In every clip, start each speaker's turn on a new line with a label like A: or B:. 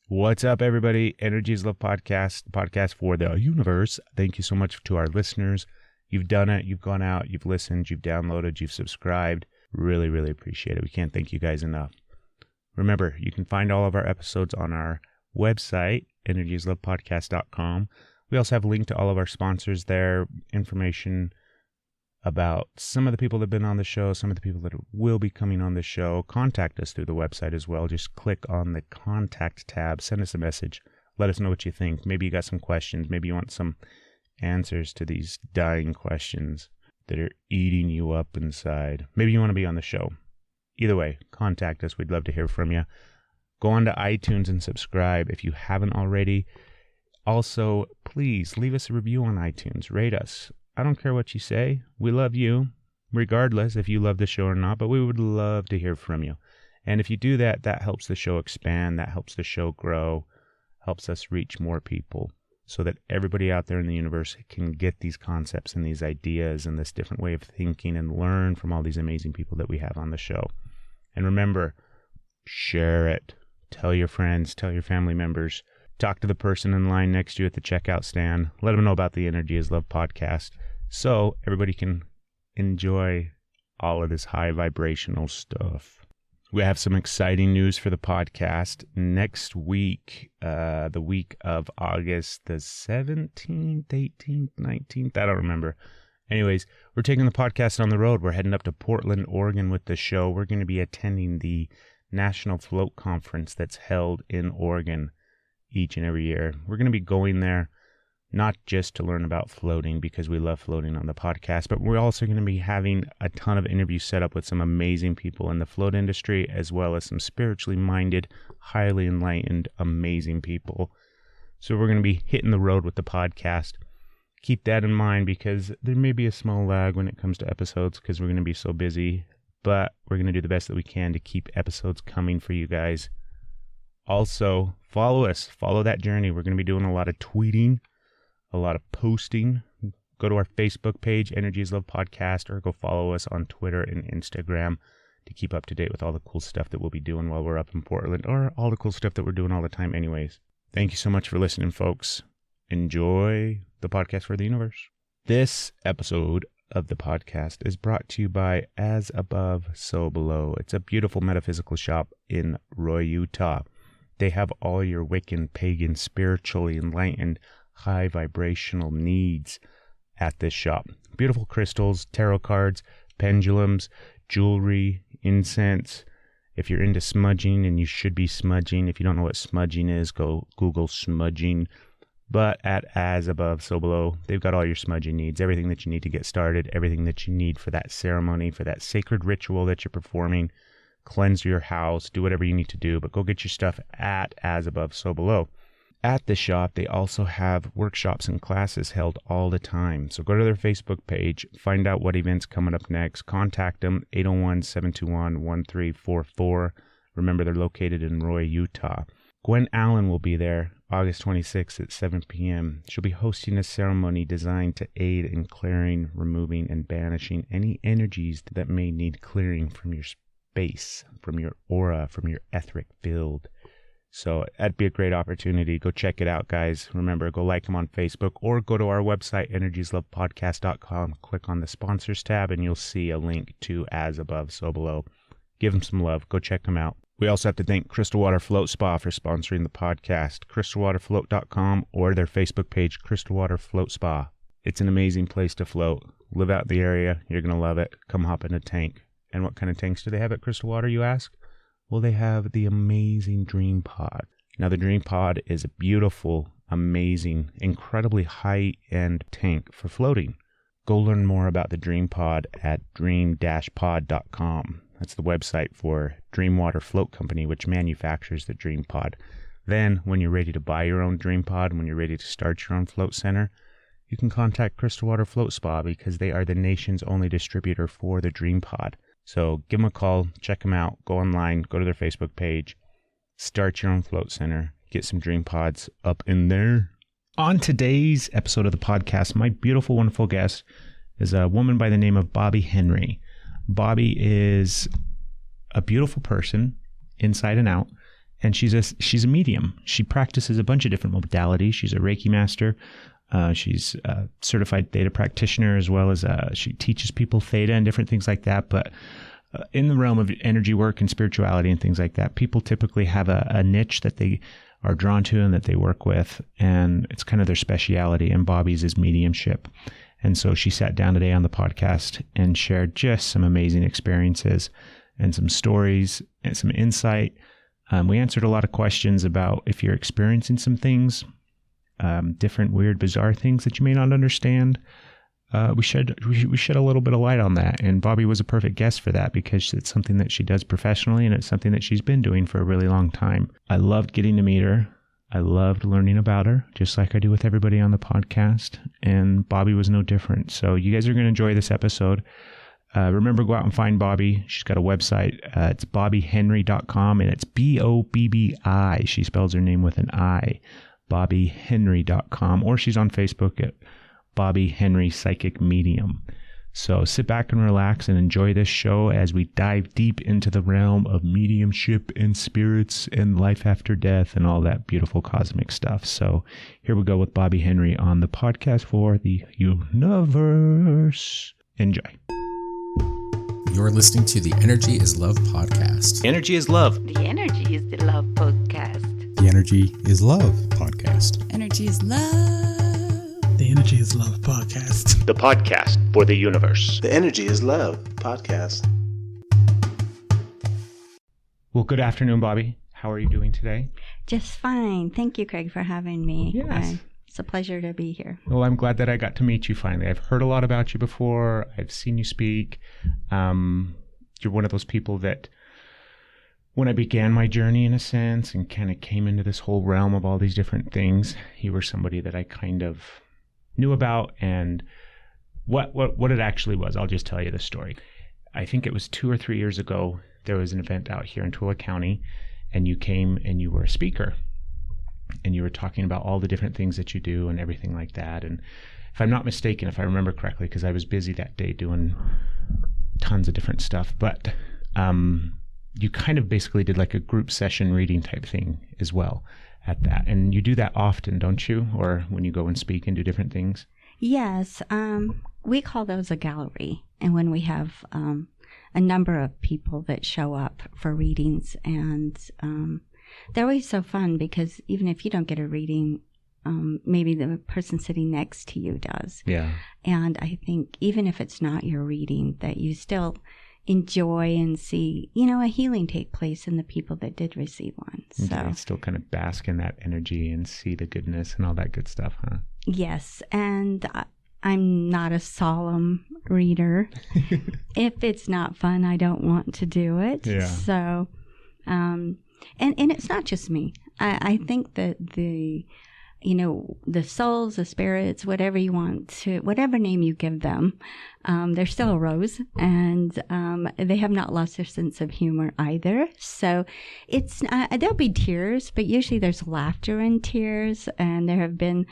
A: What's up, everybody? Energy is Love Podcast, podcast for the universe. Thank you so much to our listeners. You've done it. You've gone out. You've listened. You've downloaded. You've subscribed. Really, really appreciate it. We can't thank you guys enough. Remember, you can find all of our episodes on our website, energieslovepodcast.com. We also have a link to all of our sponsors there, information about some of the people that have been on the show, some of the people that will be coming on the show. Contact us through the website as well. Just click on the contact tab, send us a message, let us know what you think. Maybe you got some questions, maybe you want some answers to these dying questions that are eating you up inside. Maybe you want to be on the show. Either way, contact us. We'd love to hear from you. Go on to iTunes and subscribe if you haven't already. Also, please leave us a review on iTunes. Rate us. I don't care what you say. We love you, regardless if you love the show or not, but we would love to hear from you. And if you do that, that helps the show expand, that helps the show grow, helps us reach more people so that everybody out there in the universe can get these concepts and these ideas and this different way of thinking and learn from all these amazing people that we have on the show. And remember, share it. Tell your friends, tell your family members. Talk to the person in line next to you at the checkout stand. Let them know about the Energy is Love podcast so everybody can enjoy all of this high vibrational stuff. We have some exciting news for the podcast. Next week, the week of August the 17th, 18th, 19th, I don't remember. Anyways, we're taking the podcast on the road. We're heading up to Portland, Oregon with the show. We're going to be attending the National Float Conference that's held in Oregon each and every year. We're going to be going there not just to learn about floating because we love floating on the podcast, but we're also going to be having a ton of interviews set up with some amazing people in the float industry, as well as some spiritually minded, highly enlightened, amazing people. So we're going to be hitting the road with the podcast. Keep that in mind because there may be a small lag when it comes to episodes because we're going to be so busy, but we're going to do the best that we can to keep episodes coming for you guys. Also, follow us. Follow that journey. We're going to be doing a lot of tweeting, a lot of posting. Go to our Facebook page, Energy is Love Podcast, or go follow us on Twitter and Instagram to keep up to date with all the cool stuff that we'll be doing while we're up in Portland, or all the cool stuff that we're doing all the time anyways. Thank you so much for listening, folks. Enjoy the podcast for the universe. This episode of the podcast is brought to you by As Above, So Below. It's a beautiful metaphysical shop in Roy, Utah. They have all your Wiccan, pagan, spiritually enlightened, high vibrational needs at this shop. Beautiful crystals, tarot cards, pendulums, jewelry, incense. If you're into smudging, and you should be smudging, if you don't know what smudging is, go Google smudging. But at As Above, So Below, they've got all your smudging needs, everything that you need to get started, everything that you need for that ceremony, for that sacred ritual that you're performing. Cleanse your house, do whatever you need to do, but go get your stuff at As Above, So Below. At the shop, they also have workshops and classes held all the time. So go to their Facebook page, find out what event's coming up next, contact them, 801-721-1344. Remember, they're located in Roy, Utah. Gwen Allen will be there August 26th at 7 p.m. She'll be hosting a ceremony designed to aid in clearing, removing, and banishing any energies that may need clearing from your space, from your aura, from your etheric field. So that'd be a great opportunity. Go check it out, guys. Remember, go like them on Facebook or go to our website, energieslovepodcast.com. Click on the sponsors tab and you'll see a link to As Above, So Below. Give them some love. Go check them out. We also have to thank Crystal Water Float Spa for sponsoring the podcast. crystalwaterfloat.com or their Facebook page, Crystal Water Float Spa. It's an amazing place to float. Live out in the area. You're going to love it. Come hop in a tank. And what kind of tanks do they have at Crystal Water, you ask? Well, they have the amazing Dream Pod. Now, the Dream Pod is a beautiful, amazing, incredibly high-end tank for floating. Go learn more about the Dream Pod at dream-pod.com. That's the website for Dream Water Float Company, which manufactures the Dream Pod. Then, when you're ready to buy your own Dream Pod, when you're ready to start your own float center, you can contact Crystal Water Float Spa because they are the nation's only distributor for the Dream Pod. So give them a call, check them out, go online, go to their Facebook page, start your own float center, get some Dream Pods up in there. On today's episode of the podcast, my beautiful, wonderful guest is a woman by the name of Bobbi Henry. Bobbi is a beautiful person inside and out, and she's a medium. She practices a bunch of different modalities. She's a Reiki master. She's a certified Theta practitioner, as well as she teaches people Theta and different things like that. But in the realm of energy work and spirituality and things like that, people typically have a niche that they are drawn to and that they work with, and it's kind of their speciality. And Bobbi's is mediumship. And so she sat down today on the podcast and shared just some amazing experiences and some stories and some insight. We answered a lot of questions about if you're experiencing some things, different, weird, bizarre things that you may not understand. We shed a little bit of light on that, and Bobbi was a perfect guest for that because it's something that she does professionally, and it's something that she's been doing for a really long time. I loved getting to meet her. I loved learning about her, just like I do with everybody on the podcast, and Bobbi was no different. So you guys are going to enjoy this episode. Remember, go out and find Bobbi. She's got a website. It's bobbihenry.com, and it's Bobbi. She spells her name with an I. bobbihenry.com, or she's on Facebook at Bobbi Henry Psychic Medium. So sit back and relax and enjoy this show as we dive deep into the realm of mediumship and spirits and life after death and all that beautiful cosmic stuff. So here we go with Bobbi Henry on the podcast for the universe. Enjoy.
B: You're listening to the Energy is Love podcast.
A: Energy is love.
C: The Energy is the Love podcast.
B: The Energy is Love podcast.
D: Energy is love.
E: The Energy is Love podcast.
A: The podcast for the universe.
F: The Energy is Love podcast.
A: Well, good afternoon, Bobbi. How are you doing today?
C: Just fine. Thank you, Craig, for having me.
A: Yes.
C: It's a pleasure to be here.
A: Well, I'm glad that I got to meet you finally. I've heard a lot about you before. I've seen you speak. You're one of those people that when I began my journey, in a sense, and kind of came into this whole realm of all these different things, you were somebody that I kind of knew about. And what it actually was, I'll just tell you the story. I think it was 2 or 3 years ago, there was an event out here in Tooele County, and you came and you were a speaker. And you were talking about all the different things that you do and everything like that. And if I'm not mistaken, if I remember correctly, because I was busy that day doing tons of different stuff, but you kind of basically did like a group session reading type thing as well at that. And you do that often, don't you? Or when you go and speak and do different things?
C: Yes. We call those a gallery. And when we have a number of people that show up for readings, and they're always so fun because even if you don't get a reading, maybe the person sitting next to you does.
A: Yeah. And
C: I think even if it's not your reading, that you still enjoy and see, a healing take place in the people that did receive one. So
A: still kind of bask in that energy and see the goodness and all that good stuff, huh?
C: Yes. And I'm not a solemn reader. If it's not fun, I don't want to do it. Yeah. So, and it's not just me. I think that the souls, the spirits, whatever you want to, whatever name you give them, they're still a rose, and they have not lost their sense of humor either. So it's there'll be tears, but usually there's laughter and tears. And there have been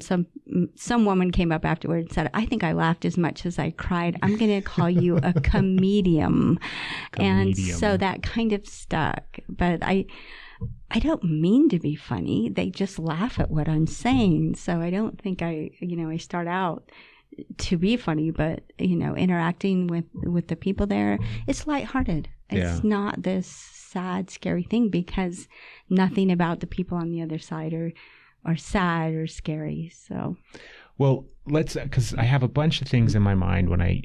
C: some woman came up afterward and said, "I think I laughed as much as I cried. I'm going to call you a comedium." And so that kind of stuck. But I don't mean to be funny. They just laugh at what I'm saying. So I don't think I start out to be funny, but, interacting with the people there, it's lighthearted. It's not this sad, scary thing, because nothing about the people on the other side are sad or scary. So,
A: well, because I have a bunch of things in my mind when I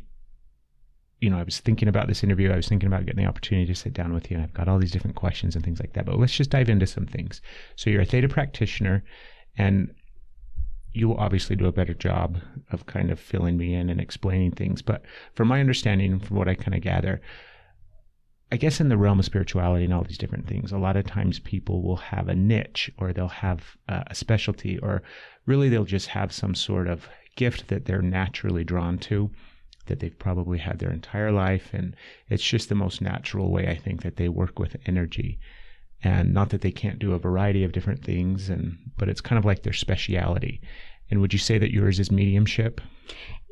A: was thinking about this interview. I was thinking about getting the opportunity to sit down with you, and I've got all these different questions and things like that. But let's just dive into some things. So you're a Theta practitioner, and you will obviously do a better job of kind of filling me in and explaining things. But from my understanding, from what I kind of gather, I guess in the realm of spirituality and all these different things, a lot of times people will have a niche, or they'll have a specialty, or really they'll just have some sort of gift that they're naturally drawn to, that they've probably had their entire life. And it's just the most natural way, I think, that they work with energy. And not that they can't do a variety of different things, but it's kind of like their speciality. And would you say that yours is mediumship?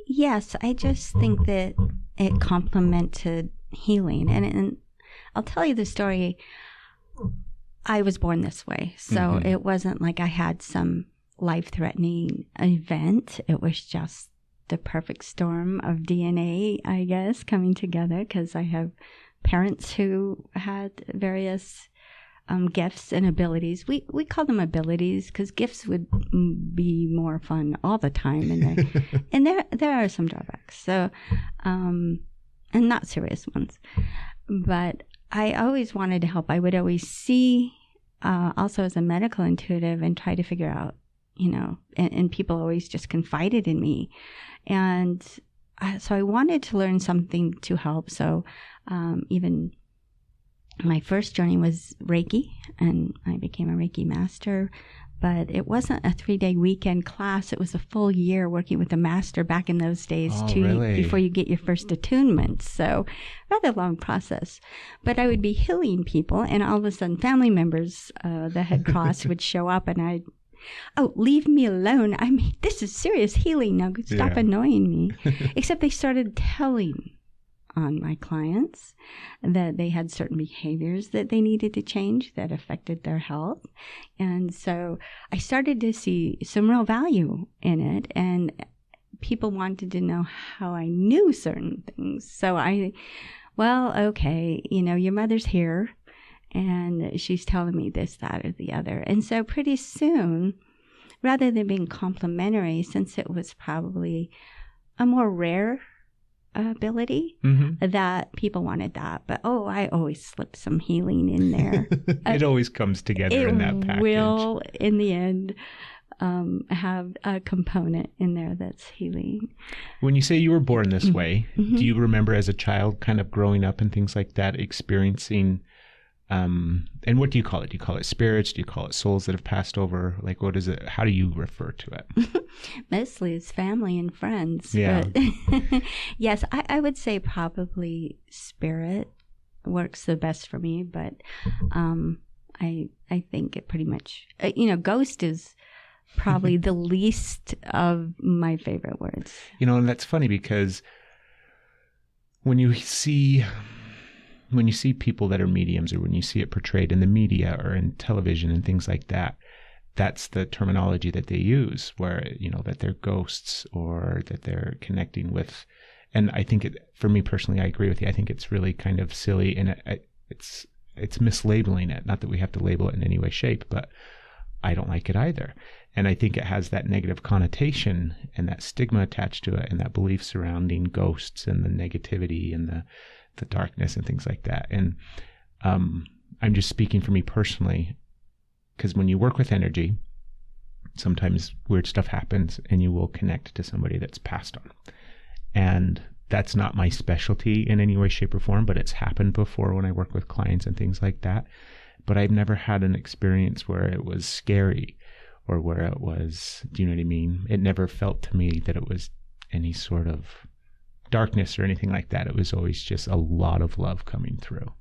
C: Yes, I just think that it complemented healing. And I'll tell you the story. I was born this way. So it wasn't like I had some life-threatening event. It was just the perfect storm of DNA, I guess, coming together, because I have parents who had various gifts and abilities. We call them abilities because gifts would be more fun all the time, and there are some drawbacks. So, and not serious ones. But I always wanted to help. I would always see, also as a medical intuitive, and try to figure out, and people always just confided in me, and so I wanted to learn something to help. So, even my first journey was Reiki, and I became a Reiki master, but it wasn't a 3-day weekend class. It was a full year working with a master back in those days, before you get your first attunement. So rather long process. But I would be healing people, and all of a sudden family members that had crossed would show up, and leave me alone. I mean, this is serious healing. Now stop annoying me. Except they started telling on my clients that they had certain behaviors that they needed to change that affected their health. And so I started to see some real value in it, and people wanted to know how I knew certain things. So your mother's here and she's telling me this, that, or the other. And so pretty soon, rather than being complimentary, since it was probably a more rare ability, that people wanted that, but I always slip some healing in there.
A: It always comes together in that package. It will,
C: in the end, have a component in there that's healing.
A: When you say you were born this way, do you remember as a child kind of growing up and things like that, experiencing, and what do you call it? Do you call it spirits? Do you call it souls that have passed over? Like, what is it? How do you refer to it?
C: Mostly it's family and friends.
A: Yeah.
C: But yes, I would say probably spirit works the best for me, but I think it pretty much, ghost is probably the least of my favorite words.
A: And that's funny because when you see people that are mediums, or when you see it portrayed in the media or in television and things like that, that's the terminology that they use, where, that they're ghosts or that they're connecting with. And I think for me personally, I agree with you. I think it's really kind of silly, and it's mislabeling it. Not that we have to label it in any way, shape, but I don't like it either. And I think it has that negative connotation and that stigma attached to it, and that belief surrounding ghosts and the negativity and the darkness and things like that. And I'm just speaking for me personally, because when you work with energy, sometimes weird stuff happens and you will connect to somebody that's passed on. And that's not my specialty in any way, shape, or form, but it's happened before when I work with clients and things like that. But I've never had an experience where it was scary or where it was, do you know what I mean? It never felt to me that it was any sort of darkness or anything like that. It was always just a lot of love coming through.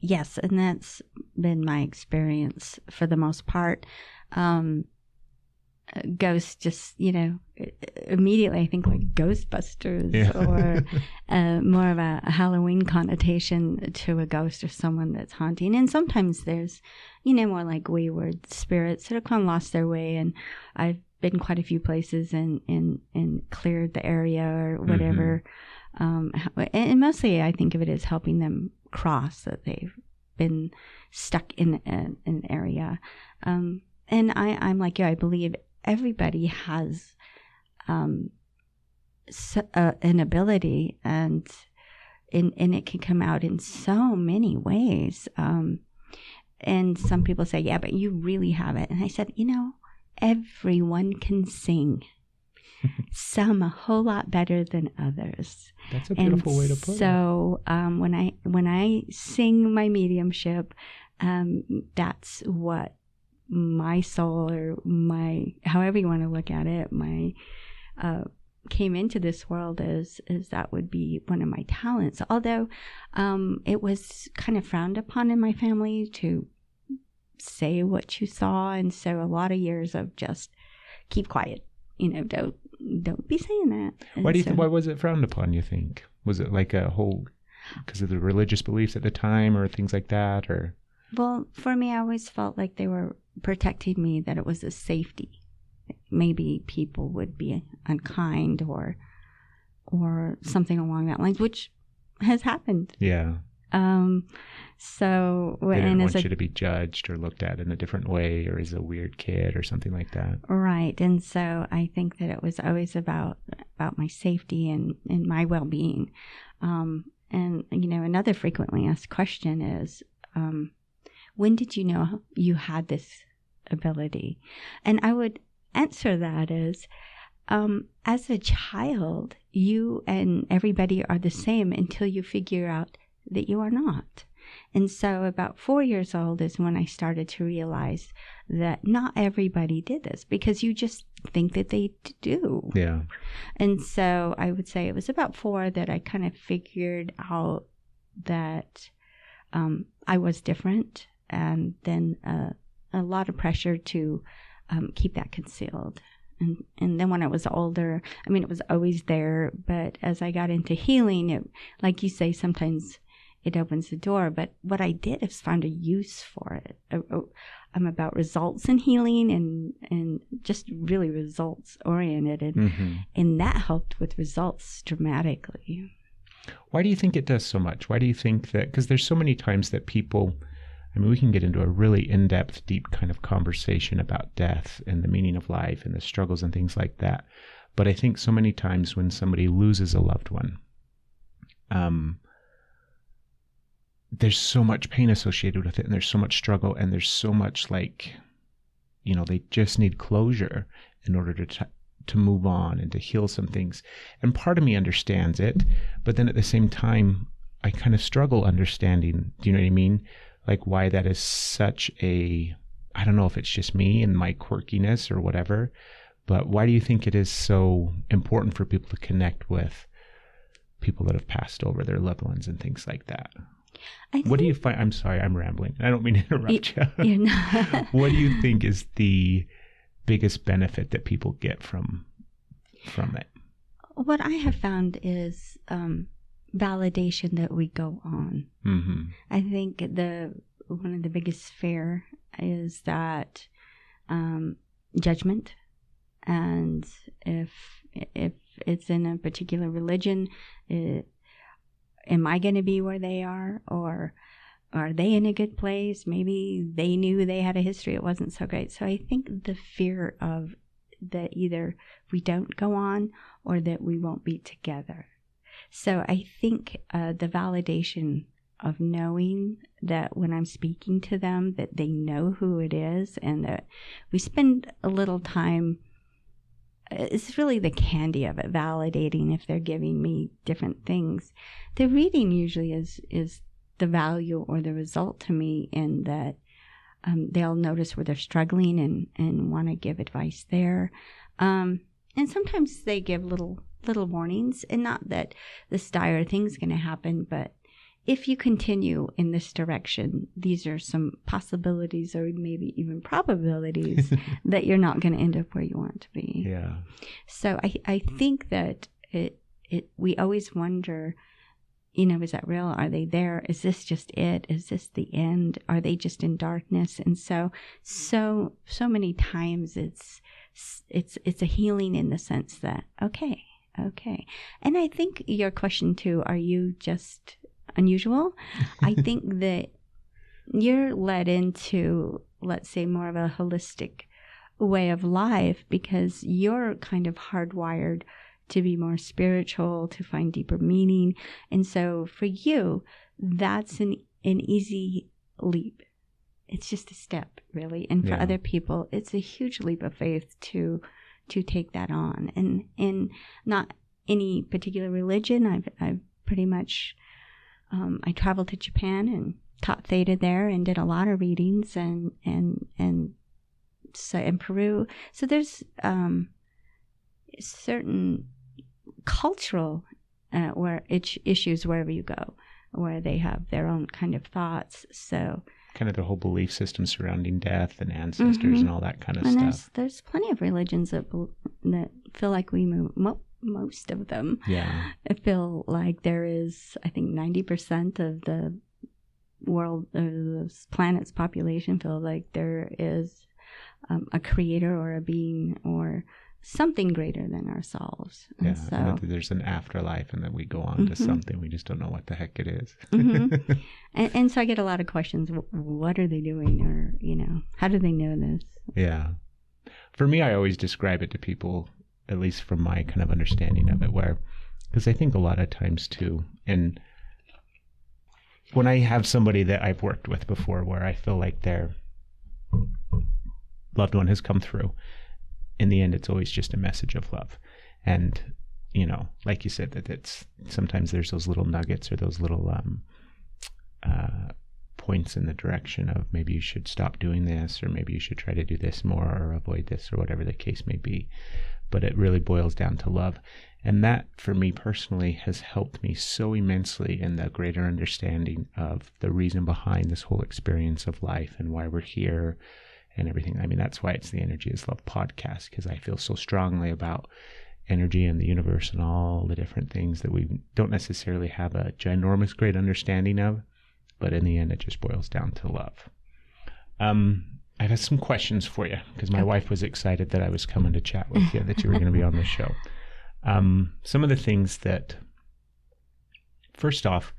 C: Yes, and that's been my experience for the most part. Ghosts just, immediately I think like Ghostbusters, or more of a Halloween connotation to a ghost or someone that's haunting. And sometimes there's, more like wayward spirits that have kind of lost their way. And I've been quite a few places and cleared the area or whatever. And mostly I think of it as helping them cross, that they've been stuck in an area. And I'm like you, I believe everybody has an ability, and it can come out in so many ways. And some people say, yeah, but you really have it. And I said, everyone can sing. Some a whole lot better than others.
A: That's a beautiful way to put it.
C: So when I sing my mediumship, that's what my soul, or my, however you want to look at it, my came into this world as that would be one of my talents. Although it was kind of frowned upon in my family to say what you saw, and so a lot of years of just keep quiet. Don't be saying that.
A: Why was it frowned upon, you think? Was it like a whole, because of the religious beliefs at the time or things like that, or?
C: Well, for me, I always felt like they were protecting me, that it was a safety. Maybe people would be unkind or something along that lines, which has happened.
A: Yeah.
C: So
A: they didn't want you to be judged or looked at in a different way, or as a weird kid or something like that.
C: Right. And so I think that it was always about my safety and my well-being. And, another frequently asked question is, when did you know you had this ability? And I would answer that as a child, you and everybody are the same until you figure out that you are not. And so about 4 years old is when I started to realize that not everybody did this, because you just think that they do.
A: Yeah.
C: And so I would say it was about 4 that I kind of figured out that I was different, and then a lot of pressure to keep that concealed. And then when I was older, it was always there, but as I got into healing, it, like you say, sometimes it opens the door. But what I did is find a use for it. I'm about results in healing and just really results oriented. And that helped with results dramatically.
A: Why do you think it does so much? Why do you think that? Because there's so many times that people, we can get into a really in-depth, deep kind of conversation about death and the meaning of life and the struggles and things like that. But I think so many times when somebody loses a loved one, there's so much pain associated with it, and there's so much struggle, and there's so much they just need closure in order to move on and to heal some things. And part of me understands it, but then at the same time, I kind of struggle understanding, do you know what I mean? Like why that is such I don't know if it's just me and my quirkiness or whatever, but why do you think it is so important for people to connect with people that have passed over their loved ones and things like that? What do you find? I'm sorry, I'm rambling. I don't mean to interrupt you.
C: You're not.
A: What do you think is the biggest benefit that people get from it?
C: What I have found is validation that we go on.
A: Mm-hmm.
C: I think one of the biggest fear is that judgment, and if it's in a particular religion, am I going to be where they are, or are they in a good place? Maybe they knew they had a history, it wasn't so great. So I think the fear of that either we don't go on or that we won't be together. So I think the validation of knowing that when I'm speaking to them, that they know who it is, and that we spend a little time, it's really the candy of it, validating if they're giving me different things. The reading usually is the value or the result to me, in that they'll notice where they're struggling and want to give advice there. And sometimes they give little warnings, and not that this dire thing's going to happen, but if you continue in this direction, these are some possibilities or maybe even probabilities that you're not going to end up where you want to be.
A: Yeah.
C: So I think that we always wonder, is that real? Are they there? Is this just it? Is this the end? Are they just in darkness? And so many times it's a healing in the sense that, okay. And I think your question too, are you just unusual? I think that you're led into, let's say, more of a holistic way of life, because you're kind of hardwired to be more spiritual, to find deeper meaning. And so for you, that's an easy leap. It's just a step, really. And for other people, it's a huge leap of faith to take that on. And in not any particular religion, I've pretty much, I traveled to Japan and taught Theta there and did a lot of readings, and so in Peru. So there's certain cultural where issues wherever you go, where they have their own kind of thoughts. So
A: kind of the whole belief system surrounding death and ancestors and all that kind of
C: and
A: stuff.
C: There's plenty of religions that feel like we move. Most of them,
A: yeah,
C: I feel like there is, I think 90% of the this planet's population feel like there is a creator or a being or something greater than ourselves.
A: Yeah,
C: and so,
A: and that there's an afterlife and that we go on to something. We just don't know what the heck it is.
C: and so I get a lot of questions. What are they doing? Or, how do they know this?
A: Yeah. For me, I always describe it to people, at least from my kind of understanding of it, because I think a lot of times too, and when I have somebody that I've worked with before where I feel like their loved one has come through, in the end, it's always just a message of love. And, like you said, that it's sometimes there's those little nuggets or those little points in the direction of maybe you should stop doing this, or maybe you should try to do this more or avoid this, or whatever the case may be. But it really boils down to love. And that, for me personally, has helped me so immensely in the greater understanding of the reason behind this whole experience of life and why we're here and everything. I mean, that's why it's the Energy is Love podcast, because I feel so strongly about energy and the universe and all the different things that we don't necessarily have a ginormous great understanding of. But in the end, it just boils down to love. I have some questions for you, because my wife was excited that I was coming to chat with you, that you were going to be on the show. Some of the things that, first off,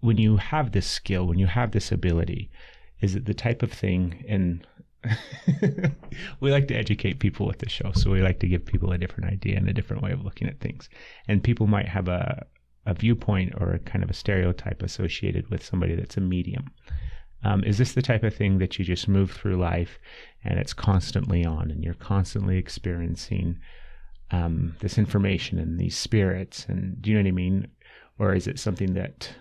A: when you have this skill, when you have this ability, is it the type of thing, and we like to educate people with the show, so we like to give people a different idea and a different way of looking at things. And people might have a viewpoint or a kind of a stereotype associated with somebody that's a medium. Is this the type of thing that you just move through life and it's constantly on and you're constantly experiencing this information and these spirits, and do you know what I mean? Or is it something that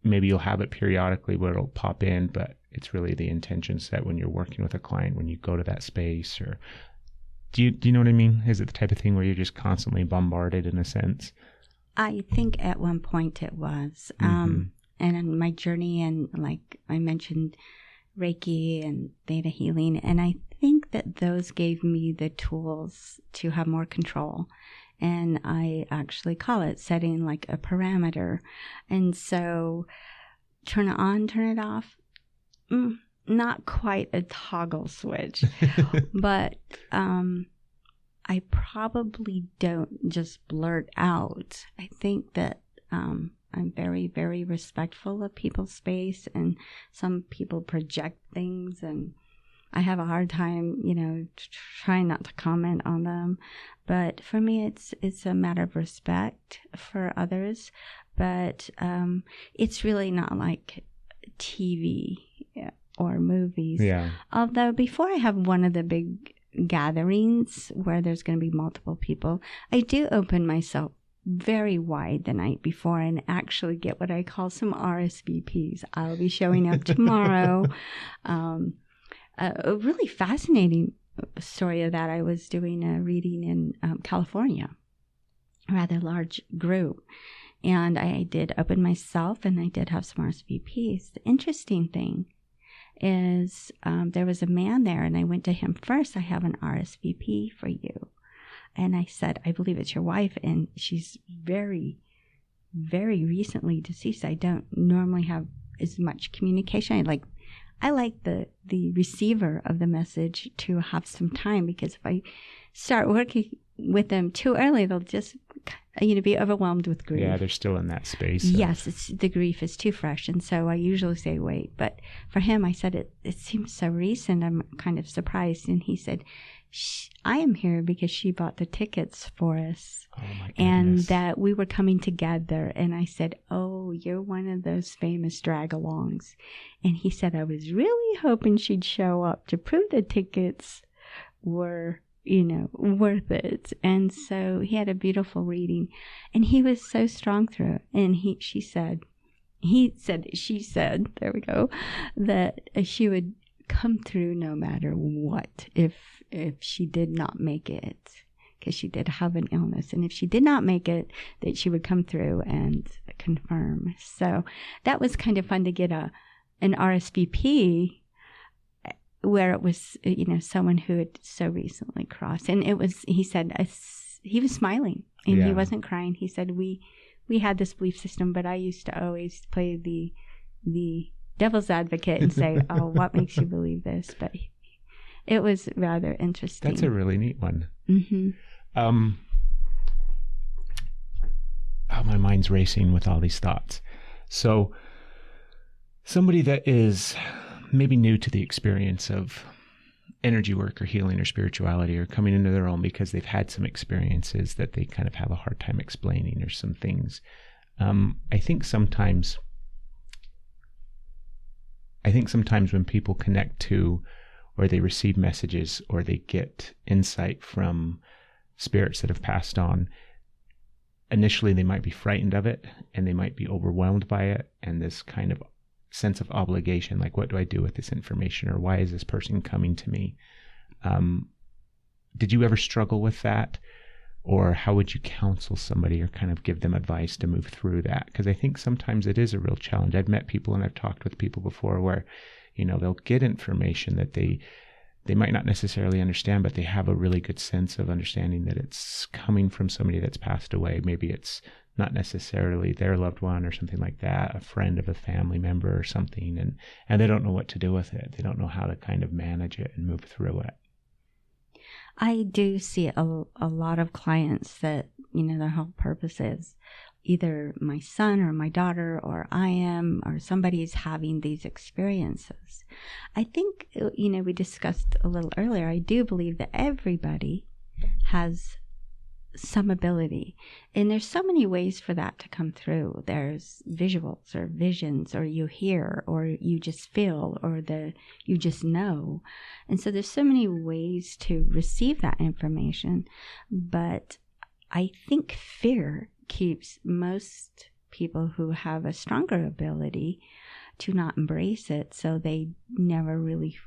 A: maybe you'll have it periodically where it'll pop in, but it's really the intention set when you're working with a client, when you go to that space? Or do you know what I mean? Is it the type of thing where you're just constantly bombarded in a sense?
C: I think at one point it was. And in my journey, and like I mentioned, Reiki and Theta healing, and I think that those gave me the tools to have more control. And I actually call it setting like a parameter. And so turn it on, turn it off, not quite a toggle switch, but I probably don't just blurt out. I think that I'm very, very respectful of people's space, and some people project things, and I have a hard time, trying not to comment on them. But for me, it's a matter of respect for others. But it's really not like TV or movies.
A: Yeah.
C: Although before I have one of the big gatherings where there's going to be multiple people, I do open myself very wide the night before and actually get what I call some RSVPs. I'll be showing up tomorrow. A really fascinating story of that. I was doing a reading in California, a rather large group, and I did open myself and I did have some RSVPs. The interesting thing is there was a man there, and I went to him first. I have an RSVP for you. And I said, I believe it's your wife, and she's very, very recently deceased. I don't normally have as much communication. I like the receiver of the message to have some time, because if I start working with them too early, they'll just be overwhelmed with grief.
A: Yeah, they're still in that space.
C: Yes, the grief is too fresh. And so I usually say, wait. But for him, I said, it seems so recent. I'm kind of surprised. And he said, I am here because she bought the tickets for us.
A: Oh my goodness.
C: And that we were coming together. And I said, oh, you're one of those famous drag-alongs. And he said, I was really hoping she'd show up to prove the tickets were worth it. And so he had a beautiful reading, and he was so strong through it. And she said, there we go, that she would come through no matter what, if she did not make it, because she did have an illness. And if she did not make it, that she would come through and confirm. So that was kind of fun to get an RSVP where it was, someone who had so recently crossed. And it was, he said, he was smiling, and he wasn't crying. He said, we had this belief system, but I used to always play the the devil's advocate and say, oh, what makes you believe this? But it was rather interesting.
A: That's a really neat one.
C: Mm-hmm.
A: My mind's racing with all these thoughts. So somebody that is maybe new to the experience of energy work or healing or spirituality, or coming into their own because they've had some experiences that they kind of have a hard time explaining, or some things. I think sometimes when people connect to, or they receive messages, or they get insight from spirits that have passed on, initially they might be frightened of it, and they might be overwhelmed by it, and this kind of sense of obligation, like, what do I do with this information, or why is this person coming to me? Did you ever struggle with that? Or how would you counsel somebody, or kind of give them advice to move through that? Because I think sometimes it is a real challenge. I've met people, and I've talked with people before where, they'll get information that they might not necessarily understand, but they have a really good sense of understanding that it's coming from somebody that's passed away. Maybe it's not necessarily their loved one or something like that, a friend of a family member or something, and they don't know what to do with it. They don't know how to kind of manage it and move through it.
C: I do see a lot of clients that, their whole purpose is either my son or my daughter or I am, or somebody's having these experiences. I think, we discussed a little earlier, I do believe that everybody has some ability, and there's so many ways for that to come through. There's visuals or visions, or you hear, or you just feel, or you just know. And so there's so many ways to receive that information. But I think fear keeps most people who have a stronger ability to not embrace it, so they never really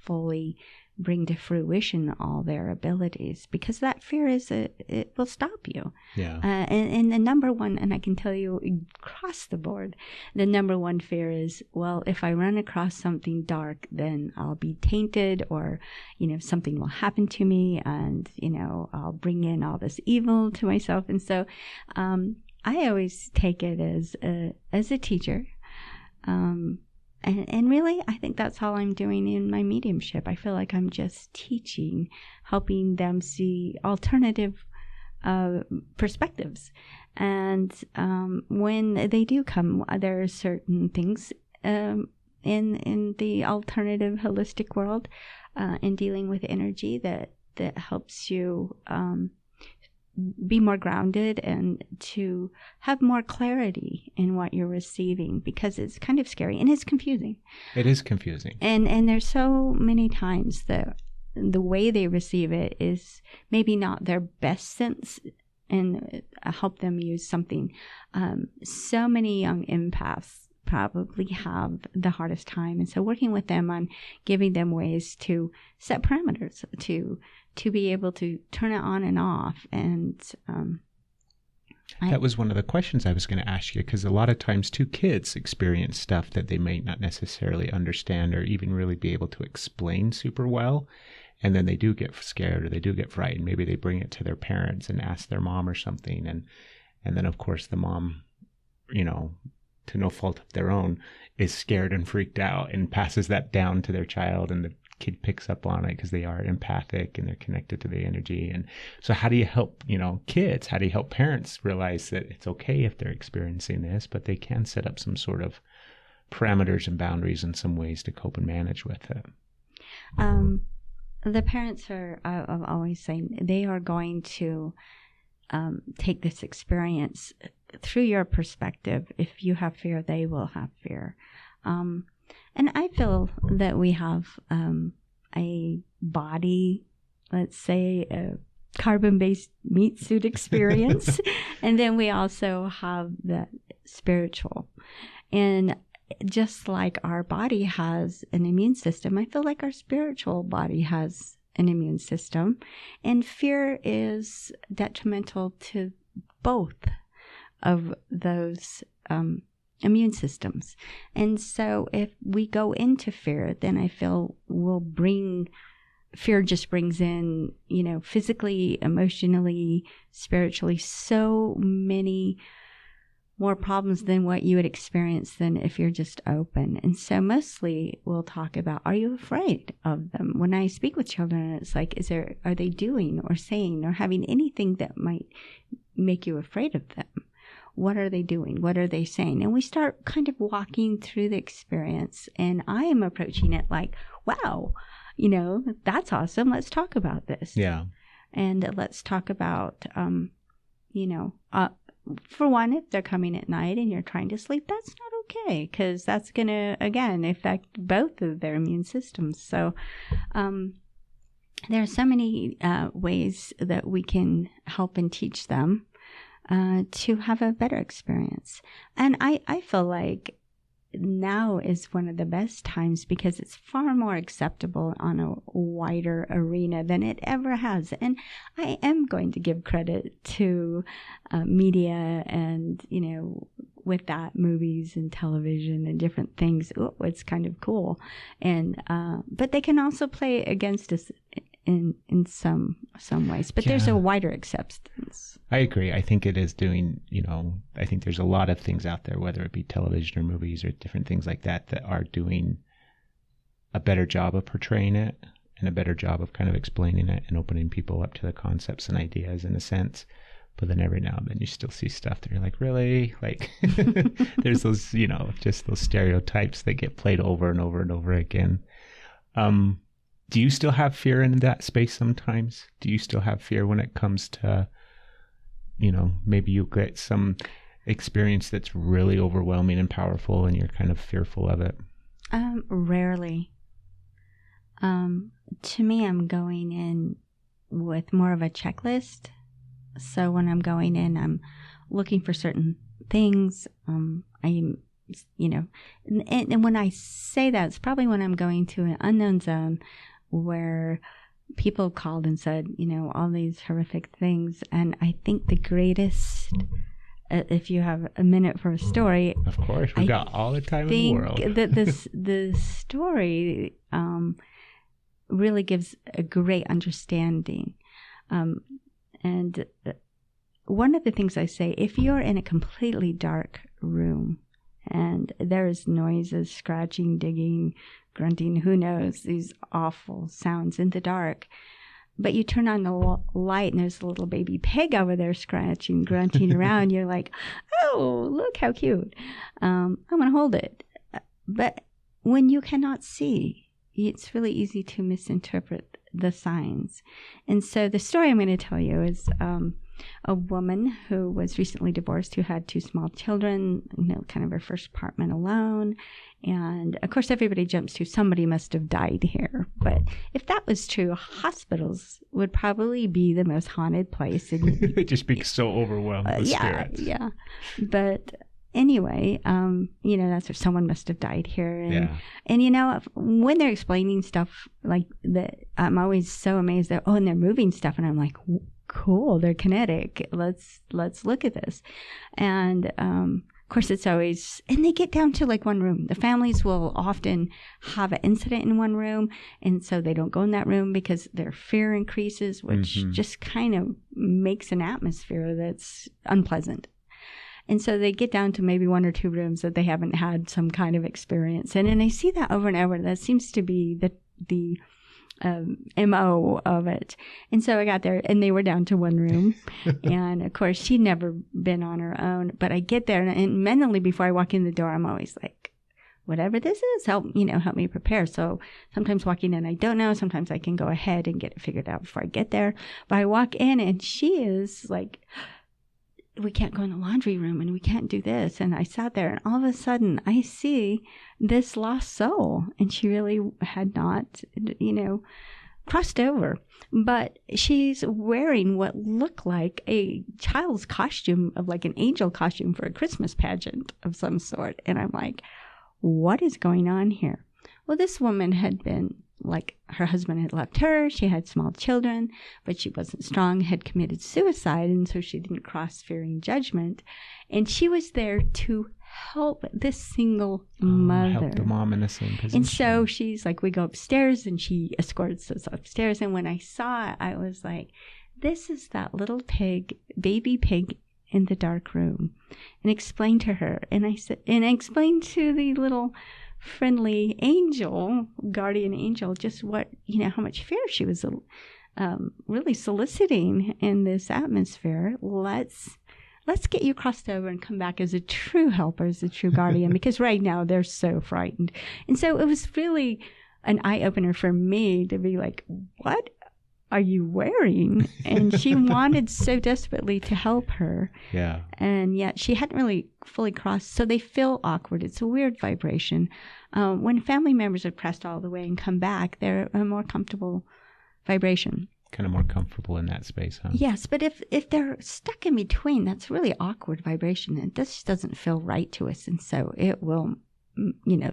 C: fully bring to fruition all their abilities, because that fear it will stop you.
A: Yeah.
C: And the number one, and I can tell you across the board, the number one fear is, well, if I run across something dark, then I'll be tainted, or, something will happen to me, and, I'll bring in all this evil to myself. And so, I always take it as a teacher, And really, I think that's all I'm doing in my mediumship. I feel like I'm just teaching, helping them see alternative perspectives. And when they do come, there are certain things in the alternative holistic world in dealing with energy that helps you be more grounded and to have more clarity in what you're receiving, because it's kind of scary and it's confusing.
A: It is confusing.
C: And there's so many times that the way they receive it is maybe not their best sense, and help them use something. So many young empaths probably have the hardest time. And so working with them on giving them ways to set parameters, to be able to turn it on and off. And
A: that was one of the questions I was going to ask you, because a lot of times too, kids experience stuff that they may not necessarily understand or even really be able to explain super well. And then they do get scared, or they do get frightened. Maybe they bring it to their parents and ask their mom or something. And then, of course, the mom, to no fault of their own, is scared and freaked out and passes that down to their child, and the kid picks up on it because they are empathic and they're connected to the energy. And so how do you help, kids? How do you help parents realize that it's okay if they're experiencing this, but they can set up some sort of parameters and boundaries and some ways to cope and manage with it?
C: The parents are, I'm always saying, they are going to take this experience through your perspective. If you have fear, they will have fear. And I feel that we have a body, let's say a carbon-based meat suit experience, and then we also have the spiritual. And just like our body has an immune system, I feel like our spiritual body has an immune system. And fear is detrimental to both of those immune systems. And so if we go into fear, then I feel fear just brings in, physically, emotionally, spiritually, so many more problems than what you would experience than if you're just open. And so mostly we'll talk about, are you afraid of them? When I speak with children, it's like, are they doing or saying or having anything that might make you afraid of them? What are they doing? What are they saying? And we start kind of walking through the experience. And I am approaching it like, wow, that's awesome. Let's talk about this.
A: Yeah.
C: And let's talk about, for one, if they're coming at night and you're trying to sleep, that's not okay, because that's going to, again, affect both of their immune systems. So there are so many ways that we can help and teach them to have a better experience. And I feel like now is one of the best times because it's far more acceptable on a wider arena than it ever has. And I am going to give credit to media and, with that, movies and television and different things. Oh, it's kind of cool. And but they can also play against us in some ways, but there's a wider acceptance.
A: I agree. I think it is doing, I think there's a lot of things out there, whether it be television or movies or different things like that are doing a better job of portraying it and a better job of kind of explaining it and opening people up to the concepts and ideas in a sense. But then every now and then you still see stuff that you're like, really? Like, there's those, just those stereotypes that get played over and over and over again. Do you still have fear in that space sometimes? Do you still have fear when it comes to, maybe you get some experience that's really overwhelming and powerful and you're kind of fearful of it?
C: Rarely. To me, I'm going in with more of a checklist. So when I'm going in, I'm looking for certain things. And when I say that, it's probably when I'm going to an unknown zone where people called and said, all these horrific things. And I think the greatest, if you have a minute for a story.
A: Of course, we've got all the time in the world.
C: I think that the story really gives a great understanding. And one of the things I say, if you're in a completely dark room and there's noises, scratching, digging, grunting, who knows, these awful sounds in the dark, but you turn on the light and there's a little baby pig over there scratching, grunting around, you're like, oh, look how cute. I'm going to hold it. But when you cannot see, it's really easy to misinterpret the signs. And so the story I'm going to tell you is a woman who was recently divorced, who had 2 small children, kind of her first apartment alone. And of course, everybody jumps to somebody must have died here. But if that was true, hospitals would probably be the most haunted place.
A: It just being so overwhelmed with spirits. Yeah.
C: But anyway, that's if someone must have died here. And when they're explaining stuff like that, I'm always so amazed that, and they're moving stuff. And I'm like, cool, they're kinetic. Let's look at this. And of course, it's always, and they get down to like one room. The families will often have an incident in one room, and so they don't go in that room because their fear increases, which just kind of makes an atmosphere that's unpleasant. And so they get down to maybe 1 or 2 rooms that they haven't had some kind of experience in. And I see that over and over. That seems to be the MO of it. And so I got there and they were down to 1 room. And of course, she'd never been on her own. But I get there and mentally before I walk in the door, I'm always like, whatever this is, help me prepare. So sometimes walking in, I don't know. Sometimes I can go ahead and get it figured out before I get there. But I walk in and she is like, we can't go in the laundry room and we can't do this. And I sat there and all of a sudden I see this lost soul. And she really had not, crossed over. But she's wearing what looked like a child's costume of like an angel costume for a Christmas pageant of some sort. And I'm like, what is going on here? Well, this woman had been like, her husband had left her, she had small children, but she wasn't strong, had committed suicide, and so she didn't cross fearing judgment. And she was there to help this single mother.
A: Help the mom in the same position.
C: And so she's like, we go upstairs, and she escorts us upstairs. And when I saw it, I was like, this is that little pig, baby pig, in the dark room and explained to her. And I explained to the little friendly angel, guardian angel, just what, how much fear she was really soliciting in this atmosphere. Let's get you crossed over and come back as a true helper, as a true guardian, because right now they're so frightened. And so it was really an eye-opener for me to be like, what are you wearing? And she wanted so desperately to help her.
A: Yeah.
C: And yet she hadn't really fully crossed, so they feel awkward. It's a weird vibration. When family members are pressed all the way and come back, they're a more comfortable vibration.
A: Kind of more comfortable in that space, huh?
C: Yes, but if they're stuck in between, that's really awkward vibration, and this doesn't feel right to us. And so it will,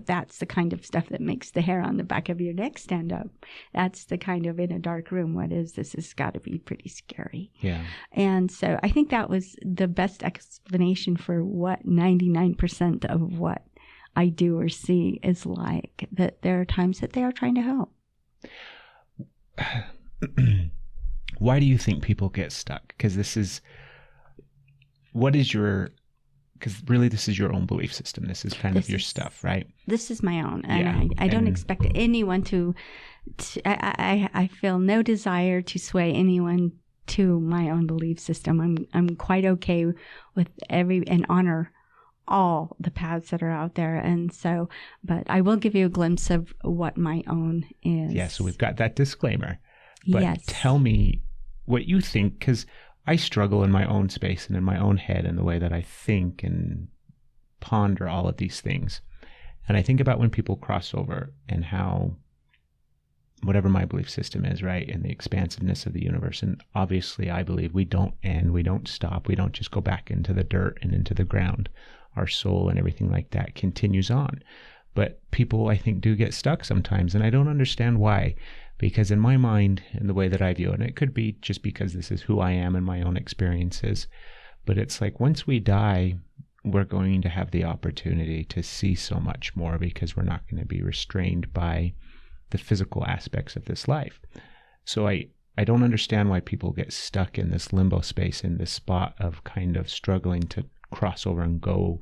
C: that's the kind of stuff that makes the hair on the back of your neck stand up. That's the kind of, in a dark room, what is this? Has got to be pretty scary.
A: Yeah.
C: And so I think that was the best explanation for what 99% of what I do or see is like, that there are times that they are trying to help.
A: Why do you think people get stuck? Because this is your own belief system. This is kind of your stuff, right?
C: This is my own. And I don't expect anyone to I feel no desire to sway anyone to my own belief system. I'm quite okay with and honor all the paths that are out there. And so, but I will give you a glimpse of what my own is.
A: Yeah, so we've got that disclaimer. But
C: yes.
A: Tell me what you think, because I struggle in my own space and in my own head and the way that I think and ponder all of these things. And I think about when people cross over and how, whatever my belief system is, right, and the expansiveness of the universe. And obviously, I believe we don't end, we don't stop, we don't just go back into the dirt and into the ground. Our soul and everything like that continues on. But people, I think, do get stuck sometimes, and I don't understand why. Because in my mind, in the way that I view it, and it could be just because this is who I am and my own experiences, but it's like once we die, we're going to have the opportunity to see so much more, because we're not going to be restrained by the physical aspects of this life. So I don't understand why people get stuck in this limbo space, in this spot of kind of struggling to cross over and go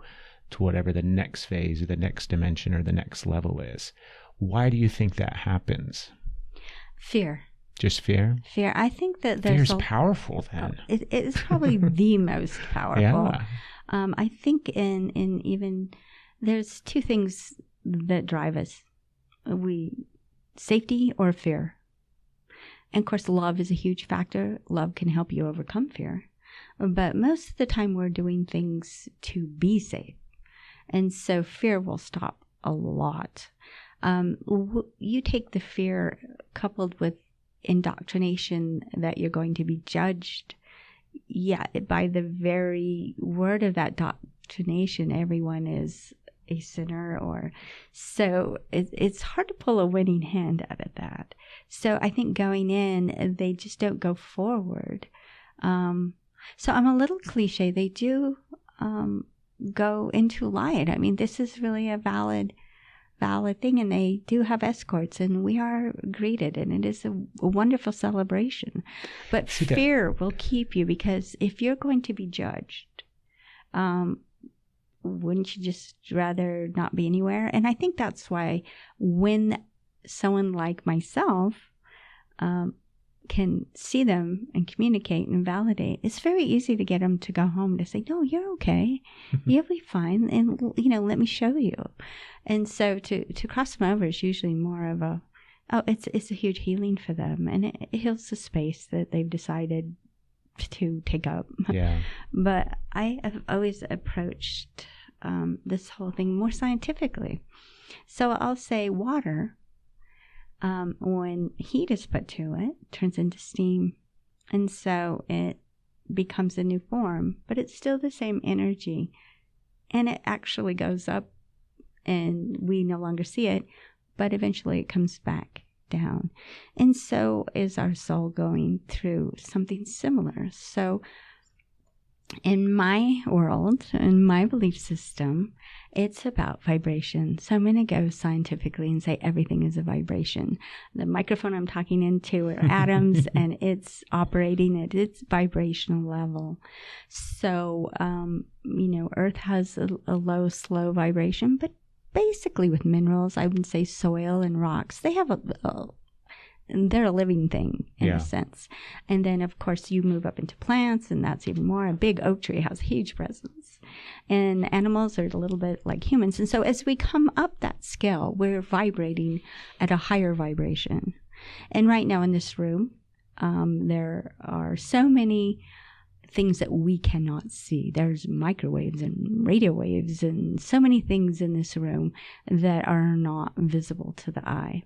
A: to whatever the next phase or the next dimension or the next level is. Why do you think that happens?
C: Fear.
A: Just fear?
C: Fear. I think that there's
A: fear's powerful then.
C: It is probably the most powerful.
A: Yeah.
C: I think in even there's two things that drive us. Safety or fear. And of course, love is a huge factor. Love can help you overcome fear. But most of the time we're doing things to be safe. And so fear will stop a lot. You take the fear coupled with indoctrination that you're going to be judged. Yeah, by the very word of that indoctrination, everyone is a sinner, or so it's hard to pull a winning hand out of that. So I think going in, they just don't go forward. So I'm a little cliche. They do go into light. I mean, this is really a valid thing, and they do have escorts, and we are greeted, and it is a wonderful celebration. But fear will keep you, because if you're going to be judged, wouldn't you just rather not be anywhere? And I think that's why when someone like myself can see them and communicate and validate, it's very easy to get them to go home, to say, no, you're okay. You'll be fine. And, let me show you. And so to cross them over is usually more of it's a huge healing for them. And it heals the space that they've decided to take up.
A: Yeah.
C: But I have always approached this whole thing more scientifically. So I'll say water, when heat is put to it, turns into steam. And so it becomes a new form, but it's still the same energy. And it actually goes up and we no longer see it, but eventually it comes back down. And so is our soul going through something similar. So in my world, in my belief system, it's about vibration. So I'm going to go scientifically and say everything is a vibration. The microphone I'm talking into are atoms, and it's operating at its vibrational level. So, Earth has a low, slow vibration, but basically with minerals, I would say soil and rocks, they have they're a living thing in a sense. And then, of course, you move up into plants, and that's even more. A big oak tree has a huge presence. And animals are a little bit like humans. And so as we come up that scale, we're vibrating at a higher vibration. And right now in this room, there are so many things that we cannot see. There's microwaves and radio waves and so many things in this room that are not visible to the eye,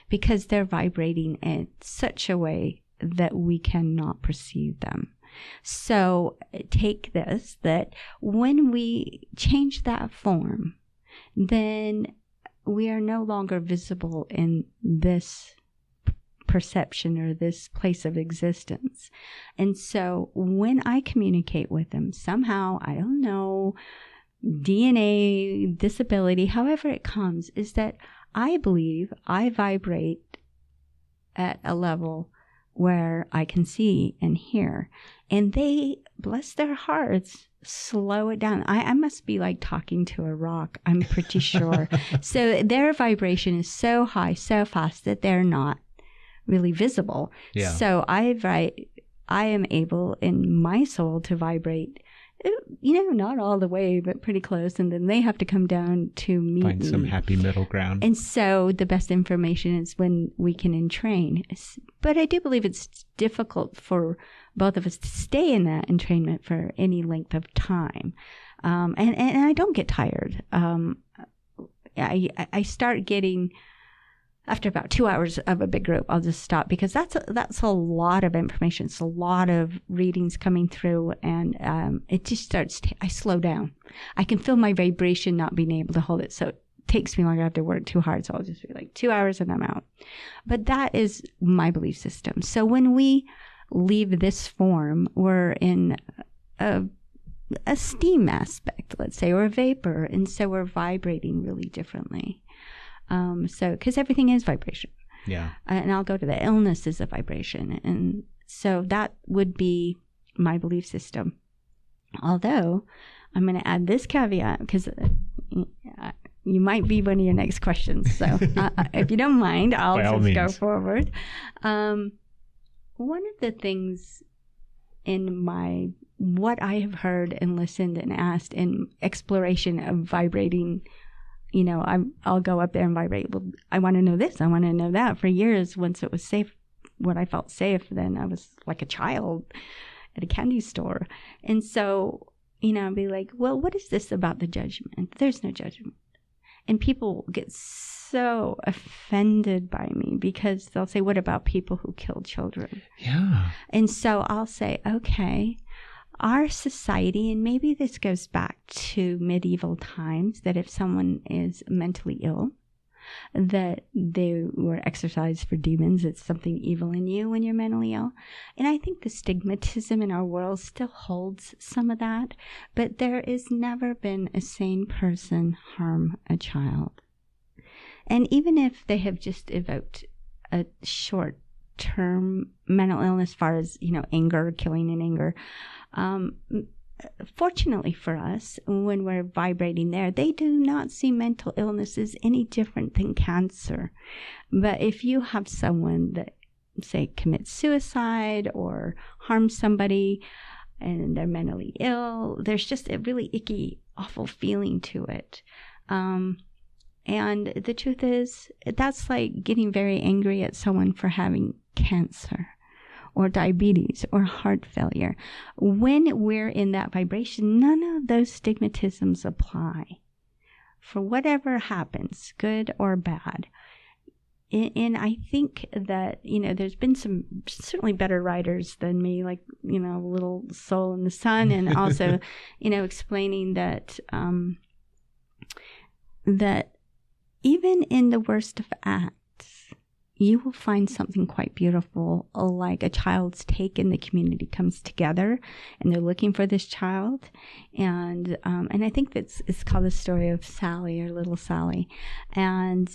C: because they're vibrating in such a way that we cannot perceive them. So take this, that when we change that form, then we are no longer visible in this perception or this place of existence. And so when I communicate with them, somehow, I don't know, DNA, disability, however it comes, is that I believe I vibrate at a level where I can see and hear. And they, bless their hearts, slow it down. I must be like talking to a rock, I'm pretty sure. So their vibration is so high, so fast that they're not really visible. Yeah. So I am able in my soul to vibrate, not all the way, but pretty close. And then they have to come down to meet me.
A: Find some happy middle ground.
C: And so the best information is when we can entrain. But I do believe it's difficult for both of us to stay in that entrainment for any length of time. And I don't get tired. I start getting... After about 2 hours of a big group, I'll just stop, because that's a lot of information. It's a lot of readings coming through, and it just starts. I slow down. I can feel my vibration not being able to hold it, so it takes me longer. I have to work too hard, so I'll just be like 2 hours and I'm out. But that is my belief system. So when we leave this form, we're in a steam aspect, let's say, or a vapor, and so we're vibrating really differently. Because everything is vibration. Yeah. And I'll go to the illness is a vibration. And so that would be my belief system. Although I'm going to add this caveat, because you might be one of your next questions. So if you don't mind, I'll just go forward. One of the things in what I have heard and listened and asked in exploration of vibrating, I'll go up there and vibrate. Well, I want to know this. I want to know that. For years, once it was safe, when I felt safe, then I was like a child at a candy store. And so, I'd be like, well, what is this about the judgment? There's no judgment. And people get so offended by me, because they'll say, what about people who kill children? Yeah. And so I'll say, okay, our society, and maybe this goes back to medieval times, that if someone is mentally ill, that they were exorcised for demons. It's something evil in you when you're mentally ill. And I think the stigmatism in our world still holds some of that, but there has never been a sane person harm a child. And even if they have just evoked a short-term mental illness, as far as, anger, killing in anger, fortunately for us, when we're vibrating there, they do not see mental illness as any different than cancer. But if you have someone that, say, commits suicide or harms somebody and they're mentally ill, there's just a really icky, awful feeling to it. And the truth is, that's like getting very angry at someone for having cancer or diabetes or heart failure. When we're in that vibration, none of those stigmatisms apply for whatever happens, good or bad. And I think that, there's been some certainly better writers than me, like, Little Soul in the Sun, and also, explaining that, that even in the worst of acts, you will find something quite beautiful, like a child's take in the community comes together and they're looking for this child. And I think it's called the story of Sally, or Little Sally. And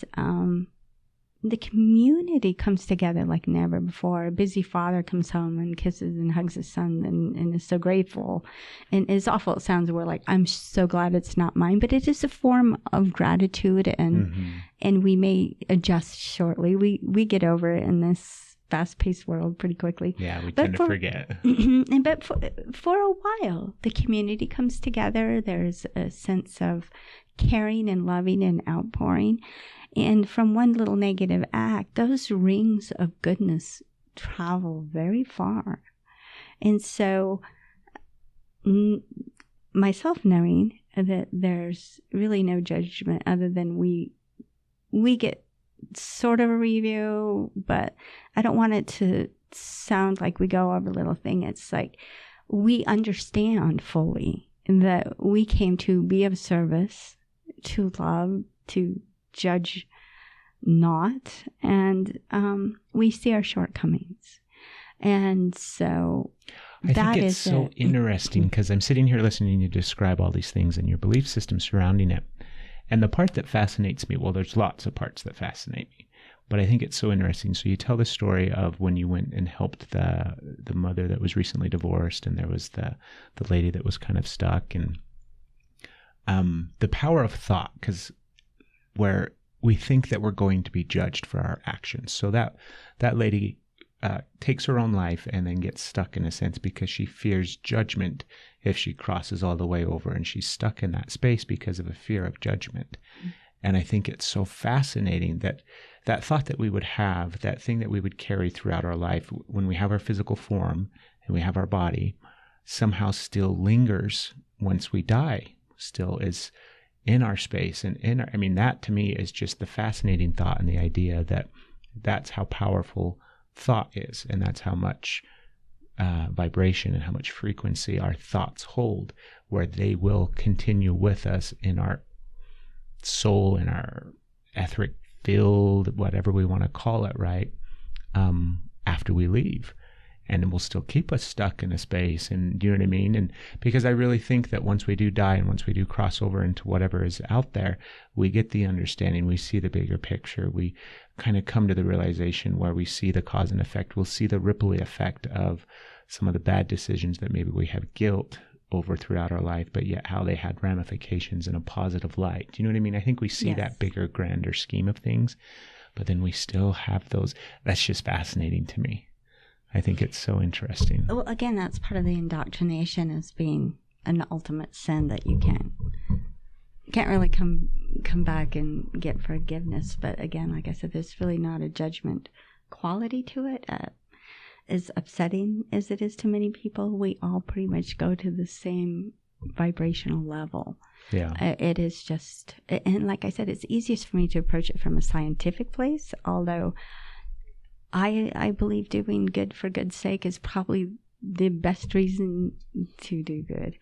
C: the community comes together like never before. A busy father comes home and kisses and hugs his son and is so grateful. And as awful it sounds, we're like, I'm so glad it's not mine. But it is a form of gratitude, and we may adjust shortly. We get over it in this fast-paced world pretty quickly.
A: Yeah, we tend to forget.
C: But for a while, the community comes together. There's a sense of caring and loving and outpouring. And from one little negative act, those rings of goodness travel very far. And so, myself knowing that there's really no judgment other than we get sort of a review, but I don't want it to sound like we go over a little thing. It's like we understand fully that we came to be of service, to love, to judge not, and we see our shortcomings. And so
A: I think it's so interesting, because I'm sitting here listening to you describe all these things and your belief system surrounding it. And the part that fascinates me, well, there's lots of parts that fascinate me, but I think it's so interesting. So you tell the story of when you went and helped the mother that was recently divorced, and there was the lady that was kind of stuck, and the power of thought, because where we think that we're going to be judged for our actions. So that lady takes her own life and then gets stuck in a sense because she fears judgment if she crosses all the way over, and she's stuck in that space because of a fear of judgment. And I think it's so fascinating that thought that we would have, that thing that we would carry throughout our life when we have our physical form and we have our body, somehow still lingers once we die, still is in our space. And that to me is just the fascinating thought, and the idea that that's how powerful thought is, and that's how much vibration and how much frequency our thoughts hold, where they will continue with us in our soul, in our etheric field, whatever we want to call it, right? After we leave. And it will still keep us stuck in a space. And do you know what I mean? And because I really think that once we do die and once we do cross over into whatever is out there, we get the understanding, we see the bigger picture, we kind of come to the realization where we see the cause and effect. We'll see the ripple effect of some of the bad decisions that maybe we have guilt over throughout our life, but yet how they had ramifications in a positive light. Do you know what I mean? I think we see that bigger, grander scheme of things, but then we still have those. That's just fascinating to me. I think it's so interesting.
C: Well, again, that's part of the indoctrination, as being an ultimate sin that you can't really come back and get forgiveness. But again, like I said, there's really not a judgment quality to it. As upsetting as it is to many people, we all pretty much go to the same vibrational level.
A: Yeah.
C: It is just, and like I said, it's easiest for me to approach it from a scientific place, although I believe doing good for good's sake is probably the best reason to do good.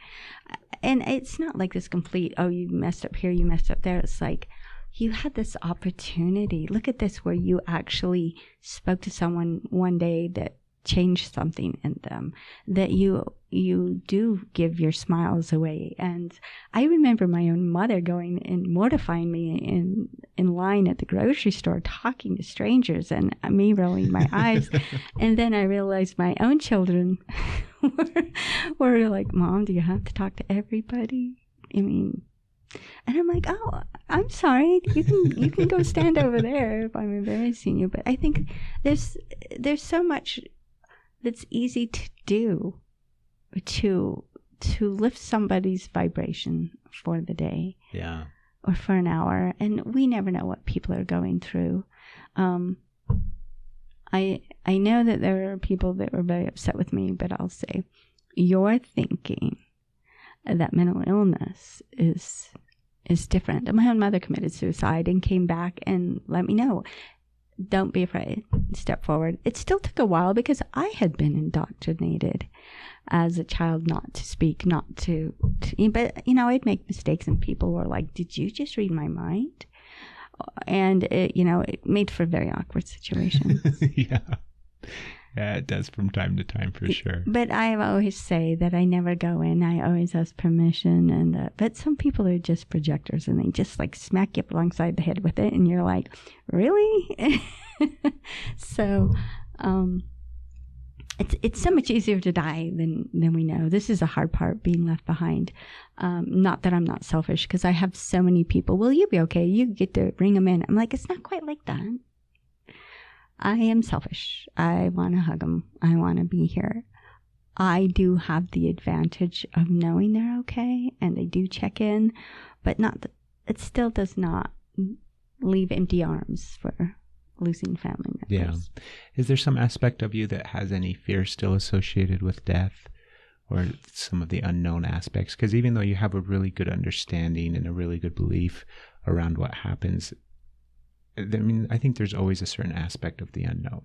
C: And it's not like this complete, oh, you messed up here, you messed up there. It's like, you had this opportunity. Look at this, where you actually spoke to someone one day that changed something in them, that you do give your smiles away. And I remember my own mother going and mortifying me in line at the grocery store, talking to strangers, and me rolling my eyes. And then I realized my own children were like, Mom, do you have to talk to everybody? I mean, and I'm like, oh, I'm sorry. You can go stand over there if I'm embarrassing you. But I think there's so much that's easy to do to lift somebody's vibration for the day, or for an hour. And we never know what people are going through. I know that there are people that were very upset with me, but I'll say, you're thinking that mental illness is different. And my own mother committed suicide and came back and let me know, don't be afraid, step forward. It still took a while because I had been indoctrinated as a child not to speak, not to but I'd make mistakes and people were like, did you just read my mind? and it made for very awkward situations.
A: Yeah. Yeah, it does from time to time for sure.
C: But I always say that I never go in. I always ask permission. But some people are just projectors, and they just like smack you up alongside the head with it, and you're like, really? So, it's so much easier to die than we know. This is the hard part, being left behind. Not that I'm not selfish, because I have so many people. Will you be okay? You get to bring them in. I'm like, it's not quite like that. I am selfish. I want to hug them. I want to be here. I do have the advantage of knowing they're okay, and they do check in, but it still does not leave empty arms for losing family members.
A: Yeah. Is there some aspect of you that has any fear still associated with death, or some of the unknown aspects? Because even though you have a really good understanding and a really good belief around what happens, I mean, I think there's always a certain aspect of the unknown.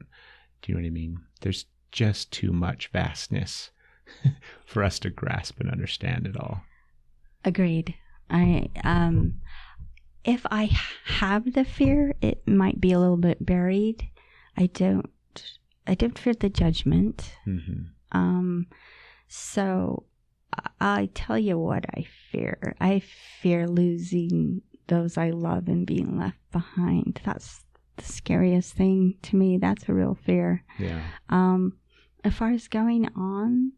A: Do you know what I mean? There's just too much vastness for us to grasp and understand it all.
C: Agreed. If I have the fear, it might be a little bit buried. I don't fear the judgment.
A: Mm-hmm.
C: So I tell you what I fear. I fear losing those I love and being left behind. That's the scariest thing to me. That's a real fear.
A: Yeah.
C: As far as going on,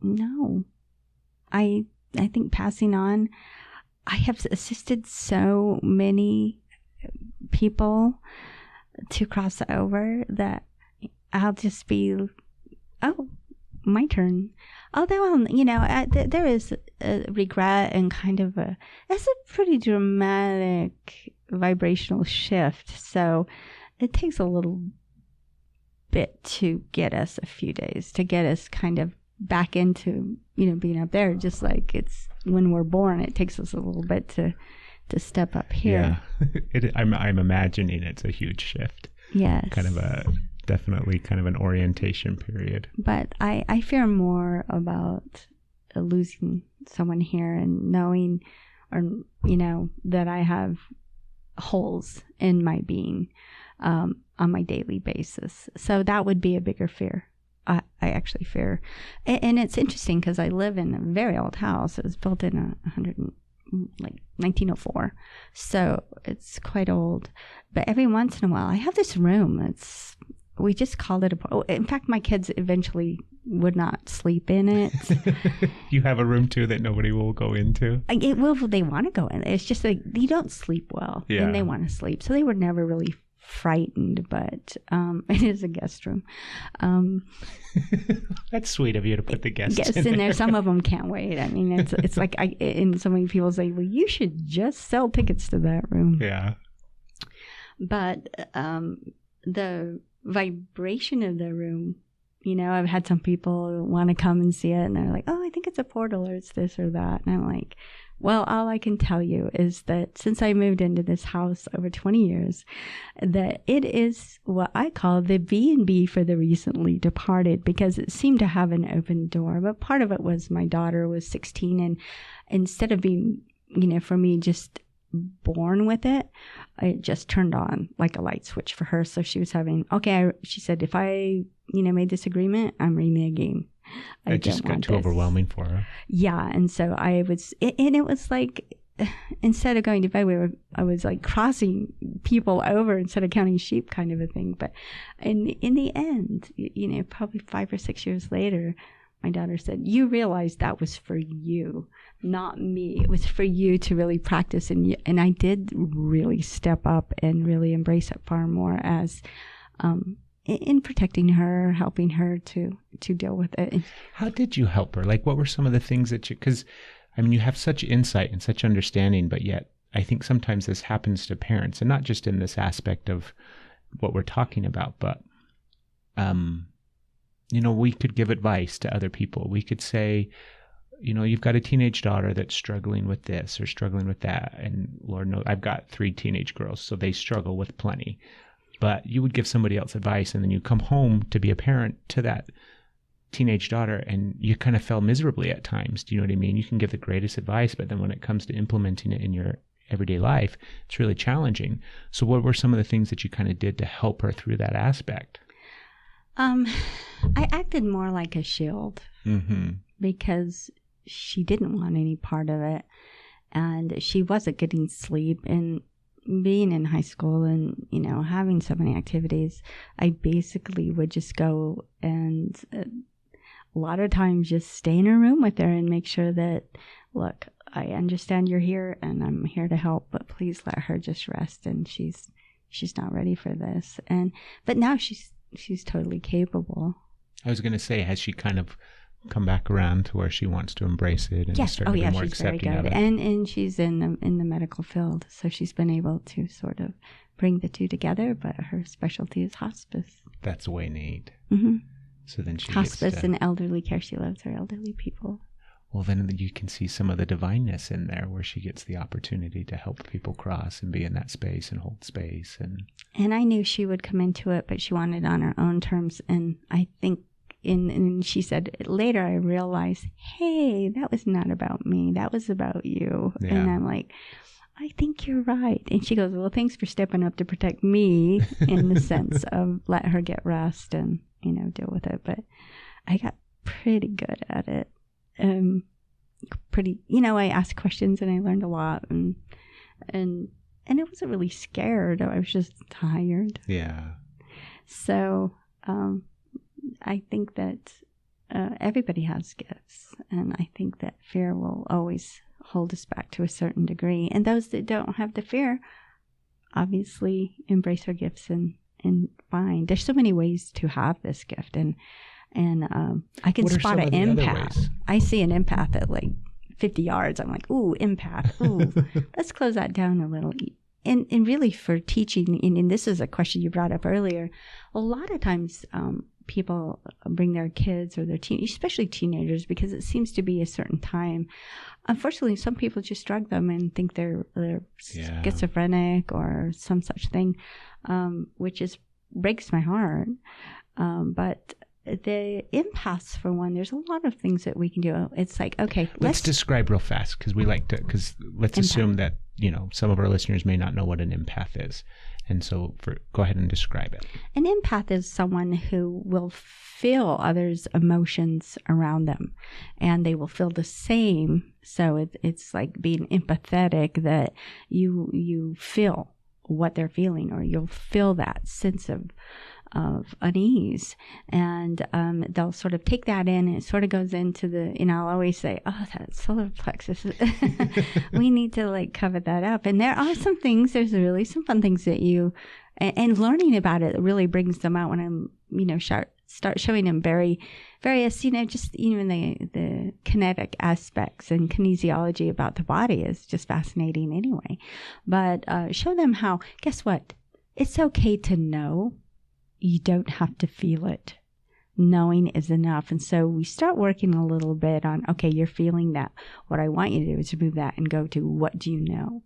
C: no. I think passing on, I have assisted so many people to cross over that I'll just be, oh, my turn. Although, there is a regret and kind of it's a pretty dramatic vibrational shift. So it takes a little bit to get us, a few days, to get us kind of back into, being up there. Just like it's when we're born, it takes us a little bit to step up here.
A: Yeah. I'm imagining it's a huge shift.
C: Yes.
A: Definitely kind of an orientation period.
C: But I fear more about losing someone here and knowing, that I have holes in my being on my daily basis. So that would be a bigger fear. I actually fear. And it's interesting because I live in a very old house. It was built in 1904. So it's quite old. But every once in a while, I have this room we just called it in fact, my kids eventually would not sleep in it.
A: You have a room too that nobody will go into?
C: They want to go in. It's just like they don't sleep well, and they want to sleep. So they were never really frightened, but it is a guest room.
A: That's sweet of you to put the guests
C: in there. Some of them can't wait. I mean, it's like and so many people say, well, you should just sell tickets to that room.
A: Yeah.
C: But the vibration of the room, I've had some people want to come and see it, and they're like, oh, I think it's a portal, or it's this or that. And I'm like, well, all I can tell you is that since I moved into this house over 20 years, that it is what I call the B&B for the recently departed, because it seemed to have an open door. But part of it was my daughter was 16, and instead of being, for me, just born with it just turned on like a light switch for her. So she was having, she said, if I, made this agreement, I'm reading a game.
A: It just got too overwhelming for her.
C: Yeah. And so and it was like, instead of going to bed, I was like crossing people over instead of counting sheep, kind of a thing. But in the end, probably 5 or 6 years later, my daughter said, you realize that was for you, not me. It was for you to really practice. And I did really step up and really embrace it far more as in protecting her, helping her to deal with it.
A: How did you help her? Like, what were some of the things that because, you have such insight and such understanding, but yet I think sometimes this happens to parents, and not just in this aspect of what we're talking about, but we could give advice to other people. We could say, you've got a teenage daughter that's struggling with this or struggling with that. And Lord knows, I've got 3 teenage girls, so they struggle with plenty. But you would give somebody else advice, and then you come home to be a parent to that teenage daughter, and you kind of fell miserably at times. Do you know what I mean? You can give the greatest advice, but then when it comes to implementing it in everyday life, it's really challenging. So what were some of the things that you kind of did to help her through that aspect?
C: I acted more like a shield because she didn't want any part of it, and she wasn't getting sleep. And being in high school and, you know, having so many activities, I basically would just go and a lot of times just stay in her room with her and make sure that, look, I understand you're here and I'm here to help, but please let her just rest. And she's not ready for this. But now she's totally capable.
A: I was going to say, has she kind of come back around to where she wants to embrace it and start to be more
C: she's very
A: accepting
C: good.
A: of it?
C: And she's in the medical field, so she's been able to sort of bring the two together, but her specialty is hospice.
A: That's way neat. So then she
C: hospice
A: gets to,
C: and elderly care. She loves her elderly people.
A: Well, then you can see some of the divineness in there where she gets the opportunity to help people cross and be in that space and hold space. And
C: I knew she would come into it, but she wanted it on her own terms. And I think and she said, later I realized, hey, that was not about me. That was about you. Yeah. And I'm like, I think you're right. And she goes, well, thanks for stepping up to protect me in the sense of let her get rest and, you know, deal with it. But I got pretty good at it. I asked questions and I learned a lot, and I wasn't really scared. I was just tired.
A: Yeah.
C: So I think that everybody has gifts, and I think that fear will always hold us back to a certain degree. And those that don't have the fear, obviously embrace our gifts and find. There's so many ways to have this gift, and I can spot an empath. I see an empath at like 50 yards. I'm like, ooh, empath. Ooh, let's close that down a little. And really for teaching, and this is a question you brought up earlier, a lot of times people bring their kids or their especially teenagers, because it seems to be a certain time. Unfortunately, some people just drug them and think they're schizophrenic or some such thing, which breaks my heart. But the empaths, for one, there's a lot of things that we can do. It's like, okay,
A: let's describe real fast, because let's assume that, you know, some of our listeners may not know what an empath is. And so go ahead and describe it.
C: An empath is someone who will feel others' emotions around them, and they will feel the same. So it's like being empathetic, that you feel what they're feeling, or you'll feel that sense of unease, and they'll sort of take that in, and it sort of goes into the, I'll always say, oh, that solar plexus, we need to like cover that up. And there are some things, there's really some fun things that and learning about it really brings them out when I'm, start showing them various, just even the kinetic aspects and kinesiology about the body is just fascinating anyway. But show them how, guess what? It's okay to know. You don't have to feel it. Knowing is enough. And so we start working a little bit on, okay, you're feeling that. What I want you to do is remove that and go to, what do you know?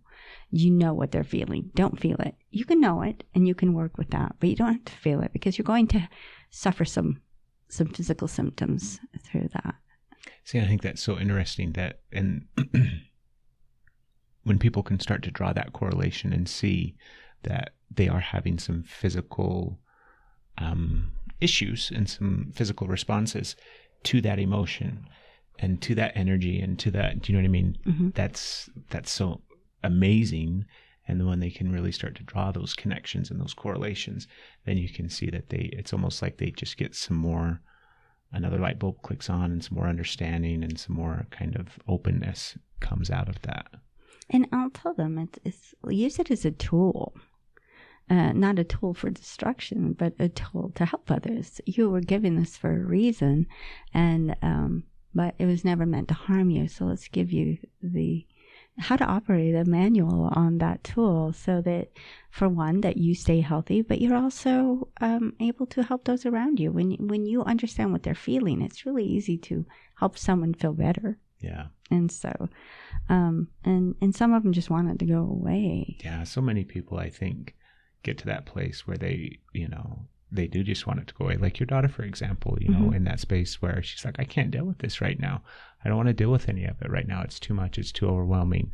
C: You know what they're feeling. Don't feel it. You can know it and you can work with that, but you don't have to feel it, because you're going to suffer some physical symptoms through that.
A: See, I think that's so interesting that, and when people can start to draw that correlation and see that they are having some physical issues and some physical responses to that emotion and to that energy and to that, do you know what I mean? Mm-hmm. That's so amazing. And then when they can really start to draw those connections and those correlations, then you can see that it's almost like they just get some more, another light bulb clicks on, and some more understanding and some more kind of openness comes out of that.
C: And I'll tell them, use it as a tool. Not a tool for destruction, but a tool to help others. You were given this for a reason, and but it was never meant to harm you. So let's give you how to operate a manual on that tool, so that, for one, that you stay healthy, but you're also able to help those around you. When you understand what they're feeling, it's really easy to help someone feel better.
A: Yeah.
C: And so, and some of them just want it to go away.
A: Yeah. So many people, I think, get to that place where they do just want it to go away. Like your daughter, for example, mm-hmm. in that space where she's like, I can't deal with this right now. I don't want to deal with any of it right now. It's too much. It's too overwhelming.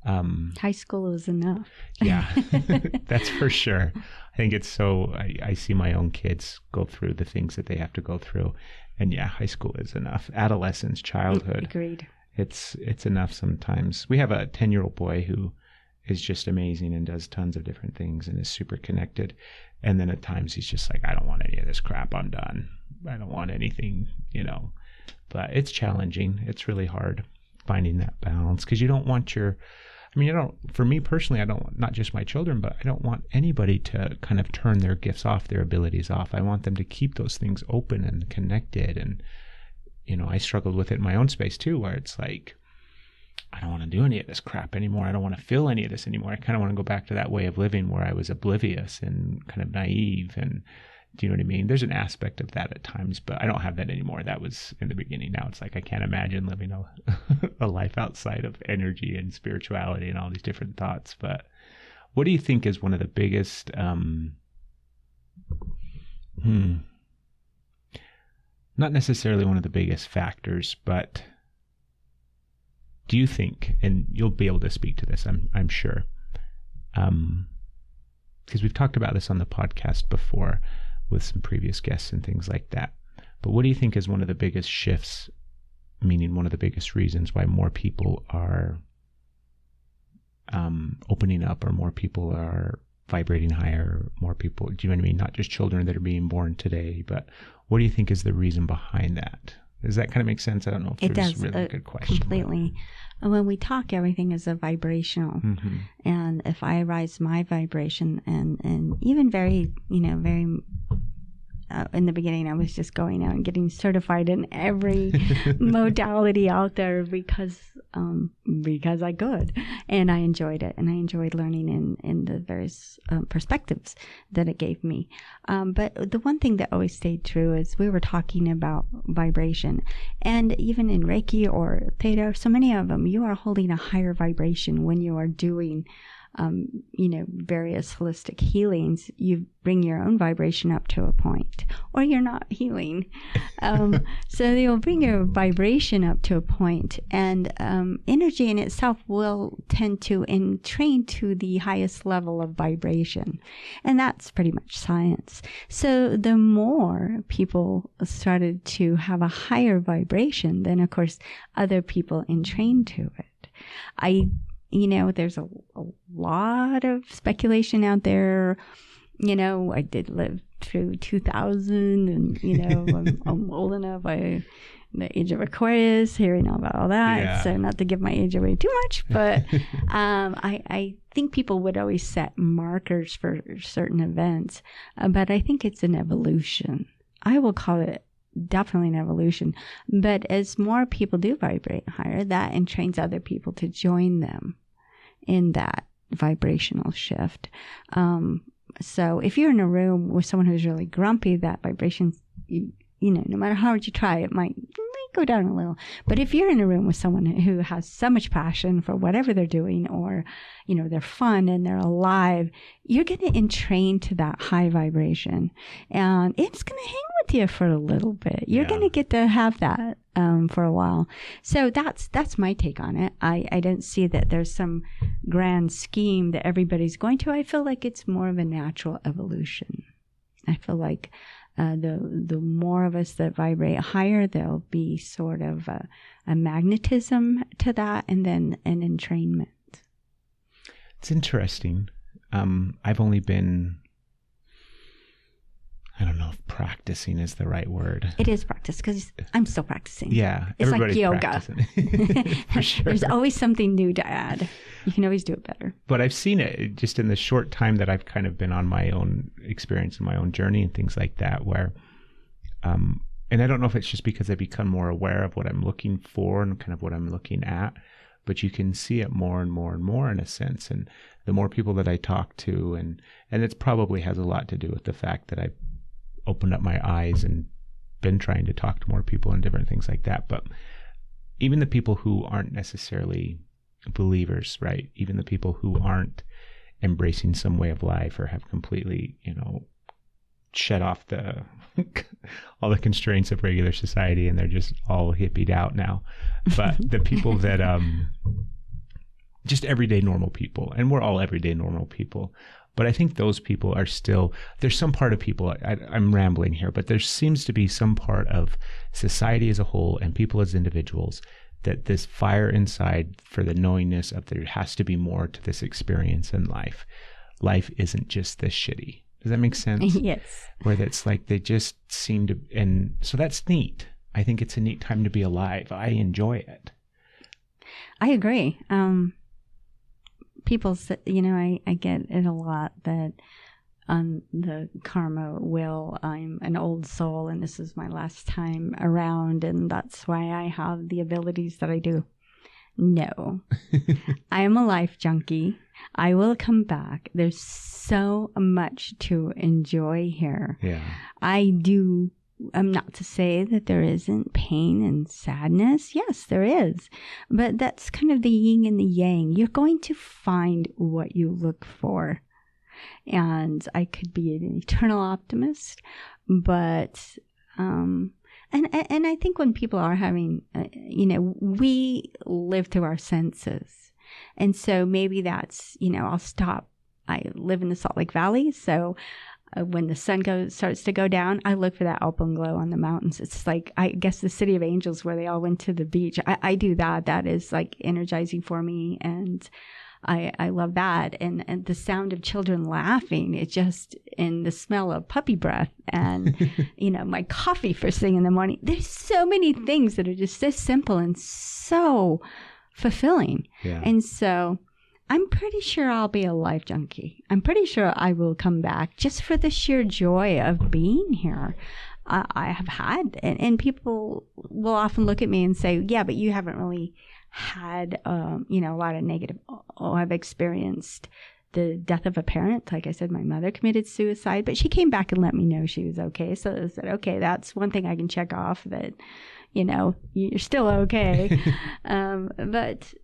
C: High school is enough.
A: Yeah, that's for sure. I think it's so, I see my own kids go through the things that they have to go through. And yeah, high school is enough. Adolescence, childhood.
C: Agreed.
A: It's enough sometimes. We have a 10-year-old boy who is just amazing and does tons of different things and is super connected. And then at times he's just like, I don't want any of this crap. I'm done. I don't want anything, But it's challenging. It's really hard finding that balance because you don't want for me personally, I don't, not just my children, but I don't want anybody to kind of turn their gifts off, their abilities off. I want them to keep those things open and connected. And, I struggled with it in my own space too, where it's like, I don't want to do any of this crap anymore. I don't want to feel any of this anymore. I kind of want to go back to that way of living where I was oblivious and kind of naive. And do you know what I mean? There's an aspect of that at times, but I don't have that anymore. That was in the beginning. Now it's like, I can't imagine living a life outside of energy and spirituality and all these different thoughts. But what do you think is one of the biggest, not necessarily one of the biggest factors, but do you think, and you'll be able to speak to this, I'm sure, because we've talked about this on the podcast before with some previous guests and things like that. But what do you think is one of the biggest shifts, meaning one of the biggest reasons why more people are opening up, or more people are vibrating higher, more people, do you know what I mean? Not just children that are being born today, but what do you think is the reason behind that? Does that kind of make sense? I don't know if
C: it
A: there's
C: does,
A: really a good question.
C: Completely. When we talk, everything is a vibrational.
A: Mm-hmm.
C: And if I rise my vibration and even very, very, in the beginning, I was just going out and getting certified in every modality out there because I could, and I enjoyed it, and I enjoyed learning in the various perspectives that it gave me. But the one thing that always stayed true is we were talking about vibration, and even in Reiki or Theta, so many of them, you are holding a higher vibration when you are doing various holistic healings. You bring your own vibration up to a point, or you're not healing. So you'll bring your vibration up to a point, and energy in itself will tend to entrain to the highest level of vibration. And that's pretty much science. So the more people started to have a higher vibration, then of course other people entrain to it. There's a lot of speculation out there. I did live through 2000 and, I'm old enough. The age of Aquarius, hearing all about all that. Yeah. So not to give my age away too much, but I think people would always set markers for certain events. But I think it's an evolution. I will call it definitely an evolution. But as more people do vibrate higher, that entrains other people to join them in that vibrational shift. So if you're in a room with someone who's really grumpy, that vibration, no matter how hard you try, it might go down a little. But if you're in a room with someone who has so much passion for whatever they're doing, or, they're fun and they're alive, you're going to entrain to that high vibration, and it's going to hang with you for a little bit. You're going to get to have that for a while. So that's my take on it. I don't see that there's some grand scheme that everybody's going to. I feel like it's more of a natural evolution. I feel like the more of us that vibrate higher, there'll be sort of a magnetism to that, and then an entrainment.
A: It's interesting. I've only been, I don't know if practicing is the right word.
C: It is practice, because I'm still practicing.
A: Yeah.
C: It's like yoga.
A: For sure.
C: There's always something new to add. You can always do it better.
A: But I've seen it just in the short time that I've kind of been on my own experience and my own journey and things like that, where, and I don't know if it's just because I become more aware of what I'm looking for and kind of what I'm looking at, but you can see it more and more and more in a sense. And the more people that I talk to, and it probably has a lot to do with the fact that I opened up my eyes and been trying to talk to more people and different things like that. But even the people who aren't necessarily believers, right? Even the people who aren't embracing some way of life or have completely, shut off all the constraints of regular society, and they're just all hippied out now. But the people that just everyday normal people. And we're all everyday normal people. But I think those people are still, there's some part of people, I'm rambling here, but there seems to be some part of society as a whole and people as individuals that this fire inside for the knowingness of there has to be more to this experience in life. Life isn't just this shitty. Does that make sense?
C: Yes.
A: Where that's like they just seem to, and so that's neat. I think it's a neat time to be alive. I enjoy it.
C: I agree. People say, I get it a lot that on the karma wheel, I'm an old soul and this is my last time around and that's why I have the abilities that I do. No. I am a life junkie. I will come back. There's so much to enjoy here.
A: Yeah.
C: I'm not to say that there isn't pain and sadness. Yes, there is. But that's kind of the yin and the yang. You're going to find what you look for. And I could be an eternal optimist, but, and I think when people are having, we live through our senses. And so maybe that's, I'll stop. I live in the Salt Lake Valley. So when the sun starts to go down, I look for that alpenglow on the mountains. It's like, I guess the City of Angels where they all went to the beach. I do that. That is like energizing for me. And I love that. And the sound of children laughing, it just, and the smell of puppy breath and, my coffee first thing in the morning. There's so many things that are just so simple and so fulfilling. Yeah. And so I'm pretty sure I'll be a life junkie. I'm pretty sure I will come back just for the sheer joy of being here. I have had, and people will often look at me and say, yeah, but you haven't really had, a lot of negative. Oh, I've experienced the death of a parent. Like I said, my mother committed suicide, but she came back and let me know she was okay. So I said, okay, that's one thing I can check off that, you're still okay. But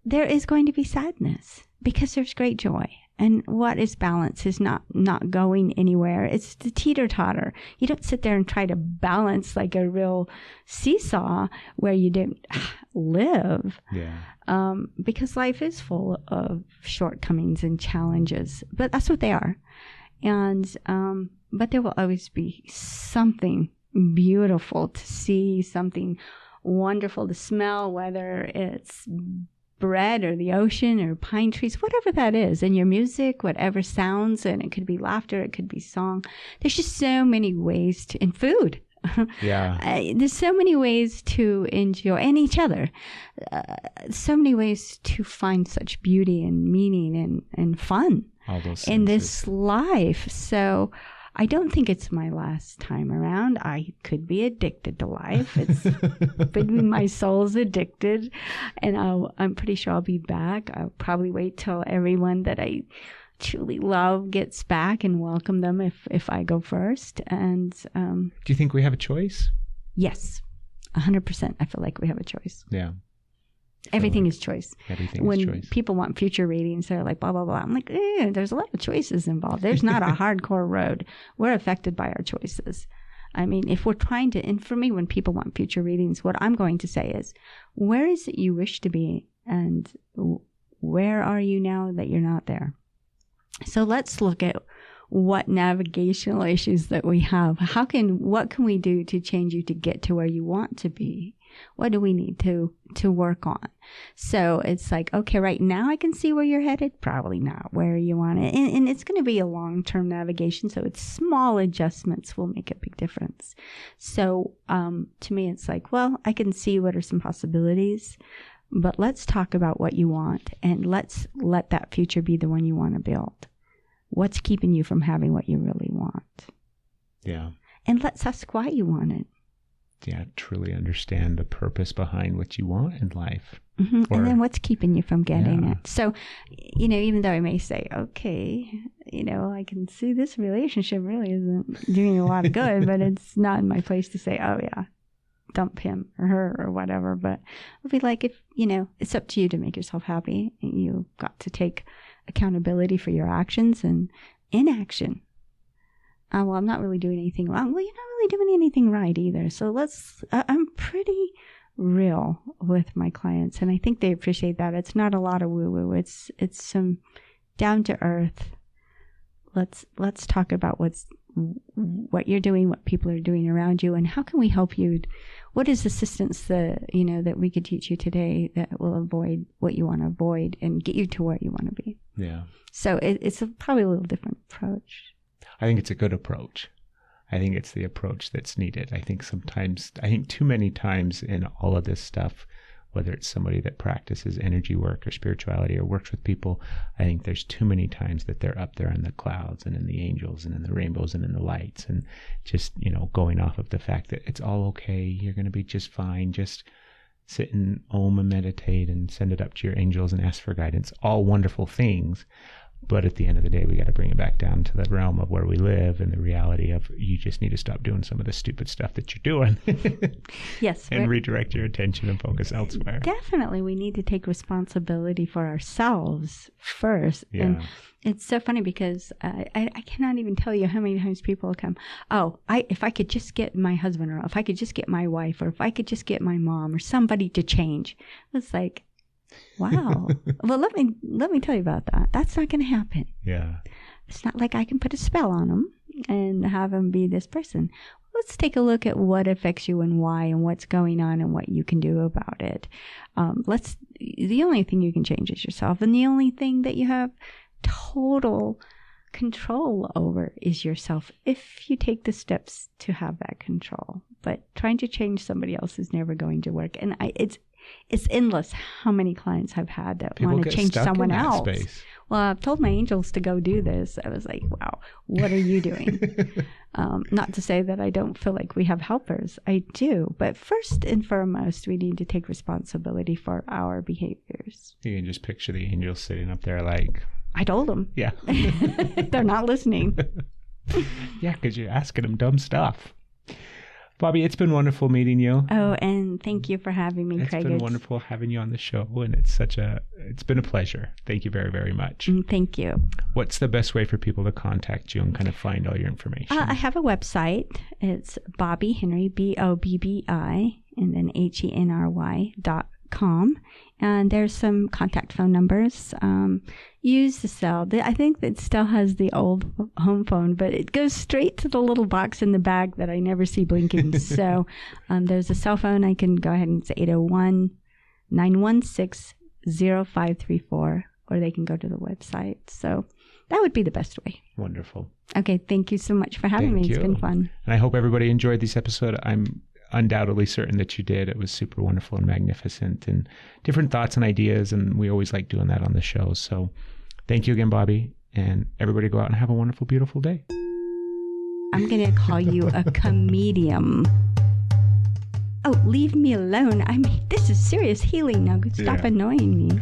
C: there is going to be sadness because there's great joy. And what is balance is not going anywhere. It's the teeter-totter. You don't sit there and try to balance like a real seesaw where you don't live. Yeah. Because life is full of shortcomings and challenges. But that's what they are. And but there will always be something beautiful to see, something wonderful to smell, whether it's bread or the ocean or pine trees, whatever that is, and your music, whatever sounds, and it could be laughter, it could be song. There's just so many ways to, and food. Yeah. There's so many ways to enjoy, and each other. So many ways to find such beauty and meaning and fun in this life. So I don't think it's my last time around. I could be addicted to life. It's my soul's addicted, and I'm pretty sure I'll be back. I'll probably wait till everyone that I truly love gets back and welcome them if I go first. And do
A: you think we have a choice?
C: Yes, 100%. I feel like we have a choice.
A: Yeah.
C: Everything is choice.
A: Everything
C: when
A: is choice.
C: People want future ratings, they're like, blah, blah, blah. I'm like, there's a lot of choices involved. There's not a hardcore road. We're affected by our choices. I mean, if we're trying to, and for me, when people want future readings, what I'm going to say is, where is it you wish to be? And where are you now that you're not there? So let's look at what navigational issues that we have. What can we do to change you to get to where you want to be? What do we need to work on? So it's like, okay, right now I can see where you're headed. Probably not where you want it. And it's going to be a long-term navigation. So it's small adjustments will make a big difference. So to me, it's like, well, I can see what are some possibilities, but let's talk about what you want and let's let that future be the one you want to build. What's keeping you from having what you really want? Yeah. And let's ask why you want it.
A: Yeah, truly understand the purpose behind what you want in life.
C: Mm-hmm. And then what's keeping you from getting it? So, even though I may say, okay, I can see this relationship really isn't doing a lot of good, but it's not in my place to say, oh yeah, dump him or her or whatever. But I'll be like, if, it's up to you to make yourself happy. You've got to take accountability for your actions and inaction. Well, I'm not really doing anything wrong. Well, you're not really doing anything right either. So I'm pretty real with my clients, and I think they appreciate that. It's not a lot of woo-woo. It's some down to earth. Let's talk about what you're doing, what people are doing around you, and how can we help you? What is assistance that we could teach you today that will avoid what you want to avoid and get you to where you want to be?
A: Yeah.
C: So it's probably a little different approach.
A: I think it's a good approach. I think it's the approach that's needed. I think too many times in all of this stuff, whether it's somebody that practices energy work or spirituality or works with people, I think there's too many times that they're up there in the clouds and in the angels and in the rainbows and in the lights, and just, going off of the fact that it's all okay, you're going to be just fine, just sit and om and meditate and send it up to your angels and ask for guidance. All wonderful things. But at the end of the day, we got to bring it back down to the realm of where we live and the reality of you just need to stop doing some of the stupid stuff that you're doing.
C: Yes.
A: And redirect your attention and focus elsewhere.
C: Definitely. We need to take responsibility for ourselves first.
A: Yeah.
C: And it's so funny because I cannot even tell you how many times people come, if I could just get my husband, or if I could just get my wife, or if I could just get my mom or somebody to change. It's like, wow. Well, let me tell you about that. That's not going to happen.
A: Yeah.
C: It's not like I can put a spell on them and have them be this person. Let's take a look at what affects you and why, and what's going on and what you can do about it. The only thing you can change is yourself, and the only thing that you have total control over is yourself, if you take the steps to have that control. But trying to change somebody else is never going to work. And it's endless how many clients I've had that want to change someone else. Space. Well, I've told my angels to go do this. I was like, wow, what are you doing? Not to say that I don't feel like we have helpers. I do. But first and foremost, we need to take responsibility for our behaviors.
A: You can just picture the angels sitting up there like...
C: I told them.
A: Yeah.
C: They're not listening.
A: Yeah, because you're asking them dumb stuff. Bobbi, it's been wonderful meeting you.
C: Oh, and thank you for having me, Craig.
A: It's been wonderful having you on the show, and it's been a pleasure. Thank you very, very much.
C: Thank you.
A: What's the best way for people to contact you and kind of find all your information?
C: I have a website. It's Bobbi Henry, Bobbi, and then HENRY.com. And there's some contact phone numbers. Use the cell. I think that still has the old home phone, but it goes straight to the little box in the bag that I never see blinking. So there's a cell phone. I can go ahead and say 801-916-0534, or they can go to the website. So that would be the best way.
A: Wonderful.
C: Okay. Thank you so much for having me. It's been fun.
A: And I hope everybody enjoyed this episode. I'm undoubtedly certain that you did. It was super wonderful and magnificent, and different thoughts and ideas, and we always like doing that on the show. So thank you again, Bobbi, and everybody go out and have a wonderful, beautiful day.
C: I'm going to call you a comedium. Oh, leave me alone. I mean, this is serious healing. Now stop annoying me.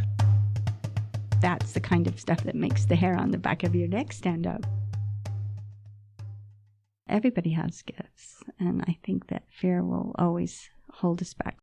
C: That's the kind of stuff that makes the hair on the back of your neck stand up. Everybody has gifts, and I think that fear will always hold us back.